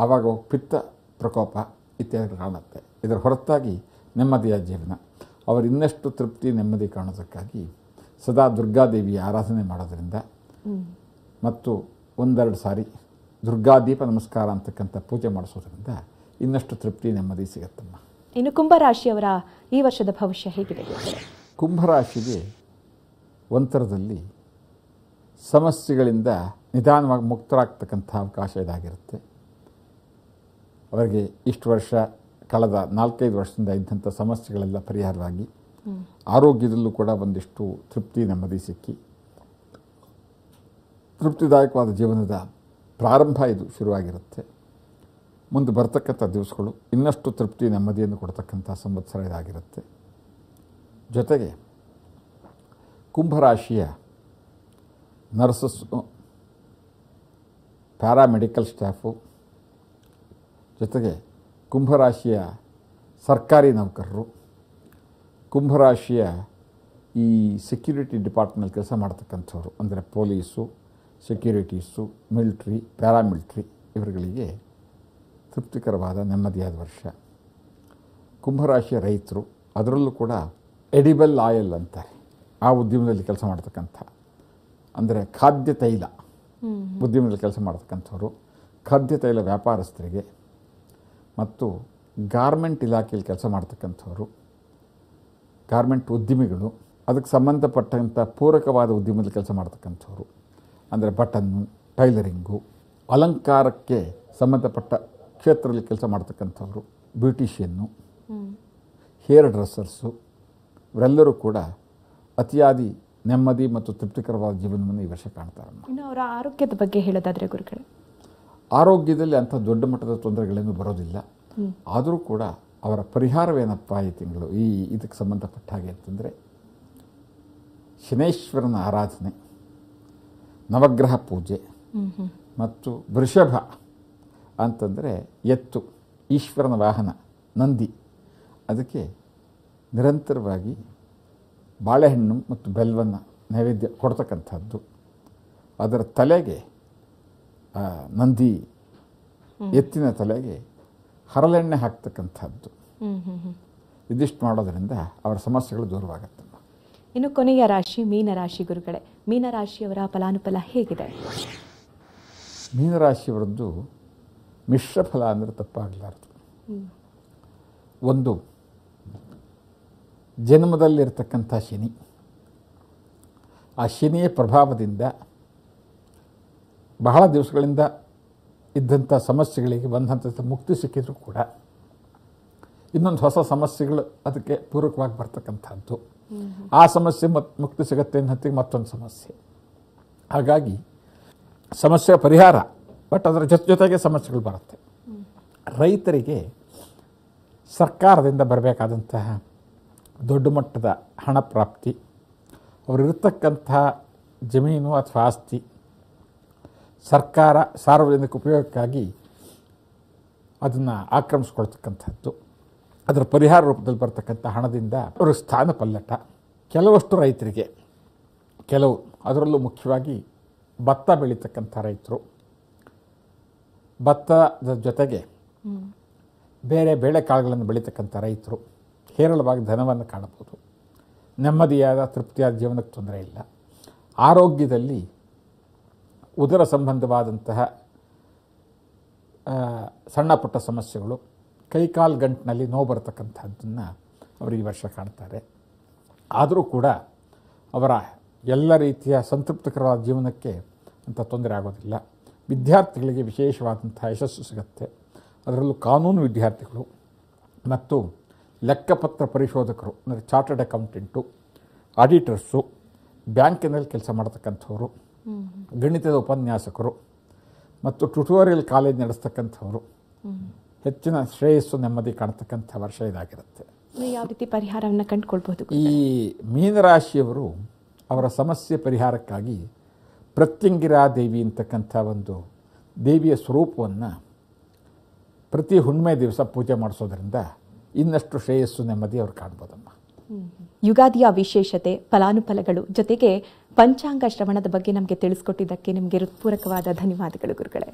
ಆವಾಗ ಪಿತ್ತ ಪ್ರಕೋಪ ಇತ್ಯಾದಿ ಕಾಣುತ್ತೆ. ಇದರ ಹೊರತಾಗಿ ನೆಮ್ಮದಿಯ ಜೀವನ, ಅವರು ಇನ್ನಷ್ಟು ತೃಪ್ತಿ ನೆಮ್ಮದಿ ಕಾಣೋದಕ್ಕಾಗಿ ಸದಾ ದುರ್ಗಾದೇವಿಯ ಆರಾಧನೆ ಮಾಡೋದರಿಂದ ಮತ್ತು 1-2 ಸಾರಿ ದುರ್ಗಾದೀಪ ನಮಸ್ಕಾರ ಅಂತಕ್ಕಂಥ ಪೂಜೆ ಮಾಡಿಸೋದ್ರಿಂದ ಇನ್ನಷ್ಟು ತೃಪ್ತಿ ನೆಮ್ಮದಿ ಸಿಗುತ್ತಮ್ಮ. ಇನ್ನು ಕುಂಭರಾಶಿಯವರ ಈ ವರ್ಷದ ಭವಿಷ್ಯ ಹೇಗಿದೆ? ಕುಂಭರಾಶಿಗೆ ಒಂಥರದಲ್ಲಿ ಸಮಸ್ಯೆಗಳಿಂದ ನಿಧಾನವಾಗಿ ಮುಕ್ತರಾಗ್ತಕ್ಕಂಥ ಅವಕಾಶ ಇದಾಗಿರುತ್ತೆ. ಅವರಿಗೆ ಇಷ್ಟು ವರ್ಷ ಕಳೆದ 4-5 ವರ್ಷದಿಂದ ಇದ್ದಂಥ ಸಮಸ್ಯೆಗಳೆಲ್ಲ ಪರಿಹಾರವಾಗಿ ಆರೋಗ್ಯದಲ್ಲೂ ಕೂಡ ಒಂದಿಷ್ಟು ತೃಪ್ತಿ ನೆಮ್ಮದಿ ಸಿಕ್ಕಿ ತೃಪ್ತಿದಾಯಕವಾದ ಜೀವನದ ಪ್ರಾರಂಭ ಇದು ಶುರುವಾಗಿರುತ್ತೆ. ಮುಂದೆ ಬರ್ತಕ್ಕಂಥ ದಿವಸಗಳು ಇನ್ನಷ್ಟು ತೃಪ್ತಿ ನೆಮ್ಮದಿಯನ್ನು ಕೊಡ್ತಕ್ಕಂಥ ಸಂವತ್ಸರ ಇದಾಗಿರುತ್ತೆ. ಜೊತೆಗೆ ಕುಂಭರಾಶಿಯ ನರ್ಸಸ್ಸು, ಪ್ಯಾರಾಮೆಡಿಕಲ್ ಸ್ಟಾಫು, ಜೊತೆಗೆ ಕುಂಭರಾಶಿಯ ಸರ್ಕಾರಿ ನೌಕರರು, ಕುಂಭರಾಶಿಯ ಈ ಸೆಕ್ಯೂರಿಟಿ ಡಿಪಾರ್ಟ್ಮೆಂಟ್ ಕೆಲಸ ಮಾಡ್ತಕ್ಕಂಥವ್ರು, ಅಂದರೆ ಪೊಲೀಸು, ಸೆಕ್ಯೂರಿಟೀಸು, ಮಿಲ್ಟ್ರಿ, ಪ್ಯಾರಾಮಿಲ್ಟ್ರಿ, ಇವರುಗಳಿಗೆ ತೃಪ್ತಿಕರವಾದ ನೆಮ್ಮದಿಯಾದ ವರ್ಷ. ಕುಂಭರಾಶಿಯ ರೈತರು, ಅದರಲ್ಲೂ ಕೂಡ ಎಡಿಬಲ್ ಆಯಿಲ್ ಅಂತಾರೆ, ಆ ಉದ್ಯಮದಲ್ಲಿ ಕೆಲಸ ಮಾಡ್ತಕ್ಕಂಥ, ಅಂದರೆ ಖಾದ್ಯ ತೈಲ ಉದ್ಯಮದಲ್ಲಿ ಕೆಲಸ ಮಾಡ್ತಕ್ಕಂಥವ್ರು, ಖಾದ್ಯ ತೈಲ ವ್ಯಾಪಾರಸ್ಥರಿಗೆ ಮತ್ತು ಗಾರ್ಮೆಂಟ್ ಇಲಾಖೆಯಲ್ಲಿ ಕೆಲಸ ಮಾಡ್ತಕ್ಕಂಥವ್ರು, ಗಾರ್ಮೆಂಟ್ ಉದ್ಯಮಿಗಳು, ಅದಕ್ಕೆ ಸಂಬಂಧಪಟ್ಟಂಥ ಪೂರಕವಾದ ಉದ್ಯಮದಲ್ಲಿ ಕೆಲಸ ಮಾಡ್ತಕ್ಕಂಥವ್ರು, ಅಂದರೆ ಬಟನ್ನು, ಟೈಲರಿಂಗು, ಅಲಂಕಾರಕ್ಕೆ ಸಂಬಂಧಪಟ್ಟ ಕ್ಷೇತ್ರದಲ್ಲಿ ಕೆಲಸ ಮಾಡ್ತಕ್ಕಂಥವ್ರು, ಬ್ಯೂಟಿಷಿಯನ್ನು, ಹೇರ್ ಡ್ರೆಸ್ಸರ್ಸು, ಇವರೆಲ್ಲರೂ ಕೂಡ ಅತಿಯಾದಿ ನೆಮ್ಮದಿ ಮತ್ತು ತೃಪ್ತಿಕರವಾದ ಜೀವನವನ್ನು ಈ ವರ್ಷ ಕಾಣ್ತಾರಮ್ಮ. ಇನ್ನು ಅವರ ಆರೋಗ್ಯದ ಬಗ್ಗೆ ಹೇಳೋದಾದರೆ ಗುರುಗಳೇ? ಆರೋಗ್ಯದಲ್ಲಿ ಅಂಥ ದೊಡ್ಡ ಮಟ್ಟದ ತೊಂದರೆಗಳೇನು ಬರೋದಿಲ್ಲ. ಆದರೂ ಕೂಡ ಅವರ ಪರಿಹಾರವೇನಪ್ಪ ಈ ತಿಂಗಳು ಇದಕ್ಕೆ ಸಂಬಂಧಪಟ್ಟ ಹಾಗೆ ಅಂತಂದರೆ ಶನೇಶ್ವರನ ಆರಾಧನೆ, ನವಗ್ರಹ ಪೂಜೆ ಮತ್ತು ವೃಷಭ ಅಂತಂದರೆ ಎತ್ತು, ಈಶ್ವರನ ವಾಹನ ನಂದಿ, ಅದಕ್ಕೆ ನಿರಂತರವಾಗಿ ಬಾಳೆಹಣ್ಣು ಮತ್ತು ಬೆಲ್ಲವನ್ನು ನೈವೇದ್ಯ ಕೊಡ್ತಕ್ಕಂಥದ್ದು. ಅದರ ತಲೆಗೆ ನಂದಿ ಎತ್ತಿನ ತಲೆಗೆ ಹರಳೆಣ್ಣೆ ಹಾಕ್ತಕ್ಕಂಥದ್ದು. ಇದಿಷ್ಟು ಮಾಡೋದರಿಂದ ಅವರ ಸಮಸ್ಯೆಗಳು ದೂರವಾಗುತ್ತೆ. ಇನ್ನು ಕೊನೆಯ ರಾಶಿ ಮೀನರಾಶಿ ಗುರುಗಳೇ, ಮೀನರಾಶಿಯವರ ಫಲಾನುಫಲ ಹೇಗಿದೆ? ಮೀನರಾಶಿಯವರದ್ದು ಮಿಶ್ರ ಫಲ ಅಂದರೆ ತಪ್ಪಾಗಲಾರದು. ಒಂದು, ಜನ್ಮದಲ್ಲಿರ್ತಕ್ಕಂಥ ಶನಿ, ಆ ಶನಿಯ ಪ್ರಭಾವದಿಂದ ಬಹಳ ದಿವಸಗಳಿಂದ ಇದ್ದಂಥ ಸಮಸ್ಯೆಗಳಿಗೆ ಒಂದು ಹಂತದ ಮುಕ್ತಿ ಸಿಕ್ಕಿದರೂ ಕೂಡ ಇನ್ನೊಂದು ಹೊಸ ಸಮಸ್ಯೆಗಳು ಅದಕ್ಕೆ ಪೂರಕವಾಗಿ ಬರ್ತಕ್ಕಂಥದ್ದು. ಆ ಸಮಸ್ಯೆ ಮುಕ್ತಿ ಸಿಗುತ್ತೆ ಅನ್ನೋ ಹೊತ್ತಿಗೆ ಮತ್ತೊಂದು ಸಮಸ್ಯೆ. ಹಾಗಾಗಿ ಸಮಸ್ಯೆ ಪರಿಹಾರ, ಬಟ್ ಅದರ ಜೊತೆಗೆ ಸಮಸ್ಯೆಗಳು ಬರುತ್ತೆ. ರೈತರಿಗೆ ಸರ್ಕಾರದಿಂದ ಬರಬೇಕಾದಂತಹ ದೊಡ್ಡ ಮಟ್ಟದ ಹಣ ಪ್ರಾಪ್ತಿ, ಅವರಿರ್ತಕ್ಕಂಥ ಜಮೀನು ಅಥವಾ ಆಸ್ತಿ ಸರ್ಕಾರ ಸಾರ್ವಜನಿಕ ಉಪಯೋಗಕ್ಕಾಗಿ ಅದನ್ನು ಆಕ್ರಮಿಸ್ಕೊಳ್ತಕ್ಕಂಥದ್ದು, ಅದರ ಪರಿಹಾರ ರೂಪದಲ್ಲಿ ಬರ್ತಕ್ಕಂಥ ಹಣದಿಂದ ಅವರ ಸ್ಥಾನ ಪಲ್ಲಟ. ಕೆಲವಷ್ಟು ರೈತರಿಗೆ, ಕೆಲವು ಅದರಲ್ಲೂ ಮುಖ್ಯವಾಗಿ ಭತ್ತ ಬೆಳೀತಕ್ಕಂಥ ರೈತರು, ಭತ್ತದ ಜೊತೆಗೆ ಬೇರೆ ಬೇಳೆಕಾಳುಗಳನ್ನು ಬೆಳೀತಕ್ಕಂಥ ರೈತರು ಹೇರಳವಾಗಿ ಧನವನ್ನು ಕಾಣಬಹುದು. ನೆಮ್ಮದಿಯಾದ ತೃಪ್ತಿಯಾದ ಜೀವನಕ್ಕೆ ತೊಂದರೆ ಇಲ್ಲ. ಆರೋಗ್ಯದಲ್ಲಿ ಉದರ ಸಂಬಂಧವಾದಂತಹ ಸಣ್ಣ ಪುಟ್ಟ ಸಮಸ್ಯೆಗಳು, ಕೈಕಾಲು ಗಂಟಿನಲ್ಲಿ ನೋವು ಬರತಕ್ಕಂಥದ್ದನ್ನು ಅವರು ಈ ವರ್ಷ ಕಾಣ್ತಾರೆ. ಆದರೂ ಕೂಡ ಅವರ ಎಲ್ಲ ರೀತಿಯ ಸಂತೃಪ್ತಿಕರವಾದ ಜೀವನಕ್ಕೆ ಅಂತ ತೊಂದರೆ ಆಗೋದಿಲ್ಲ. ವಿದ್ಯಾರ್ಥಿಗಳಿಗೆ ವಿಶೇಷವಾದಂಥ ಯಶಸ್ಸು ಸಿಗುತ್ತೆ. ಅದರಲ್ಲೂ ಕಾನೂನು ವಿದ್ಯಾರ್ಥಿಗಳು ಮತ್ತು ಲೆಕ್ಕಪತ್ರ ಪರಿಶೋಧಕರು ಅಂದರೆ ಚಾರ್ಟರ್ಡ್ ಅಕೌಂಟೆಂಟು, ಆಡಿಟರ್ಸು, ಬ್ಯಾಂಕಿನಲ್ಲಿ ಕೆಲಸ ಮಾಡತಕ್ಕಂಥವರು, ಗಣಿತದ ಉಪನ್ಯಾಸಕರು ಮತ್ತು ಟ್ಯುಟೋರಿಯಲ್ ಕಾಲೇಜ್ ನಡೆಸ್ತಕ್ಕಂಥವರು ಹೆಚ್ಚಿನ ಶ್ರೇಯಸ್ಸು ನೆಮ್ಮದಿ ಕಾಣತಕ್ಕಂಥ ವರ್ಷ ಇದಾಗಿರುತ್ತೆ. ಯಾವ ರೀತಿ ಪರಿಹಾರವನ್ನು ಕಂಡುಕೊಳ್ಬಹುದು? ಈ ಮೀನರಾಶಿಯವರು ಅವರ ಸಮಸ್ಯೆ ಪರಿಹಾರಕ್ಕಾಗಿ ಪ್ರತ್ಯಂಗಿರಾ ದೇವಿ ಅಂತಕ್ಕಂಥ ಒಂದು ದೇವಿಯ ಸ್ವರೂಪವನ್ನು ಪ್ರತಿ ಹುಣ್ಣಿಮೆ ದಿವಸ ಪೂಜೆ ಮಾಡಿಸೋದ್ರಿಂದ ಇನ್ನಷ್ಟು ಶ್ರೇಯಸ್ಸು ನೆಮ್ಮದಿ ಅವ್ರು ಕಾಣ್ಬೋದಮ್ಮ. ಯುಗಾದಿಯ ವಿಶೇಷತೆ, ಫಲಾನುಫಲಗಳು ಜೊತೆಗೆ ಪಂಚಾಂಗ ಶ್ರವಣದ ಬಗ್ಗೆ ನಮಗೆ ತಿಳಿಸ್ಕೊಟ್ಟಿದ್ದಕ್ಕೆ ನಿಮಗೆ ಹೃತ್ಪೂರ್ವಕವಾದ ಧನ್ಯವಾದಗಳು ಗುರುಗಳೇ.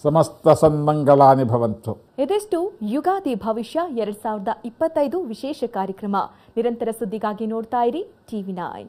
ಸಮಸ್ತ ಸನ್ಮಂಗಳಾನಿ ಭವಂತು. ಇದೆಷ್ಟು ಯುಗಾದಿ ಭವಿಷ್ಯ 2025 ವಿಶೇಷ ಕಾರ್ಯಕ್ರಮ. ನಿರಂತರ ಸುದ್ದಿಗಾಗಿ ನೋಡ್ತಾ ಇರಿ TV9.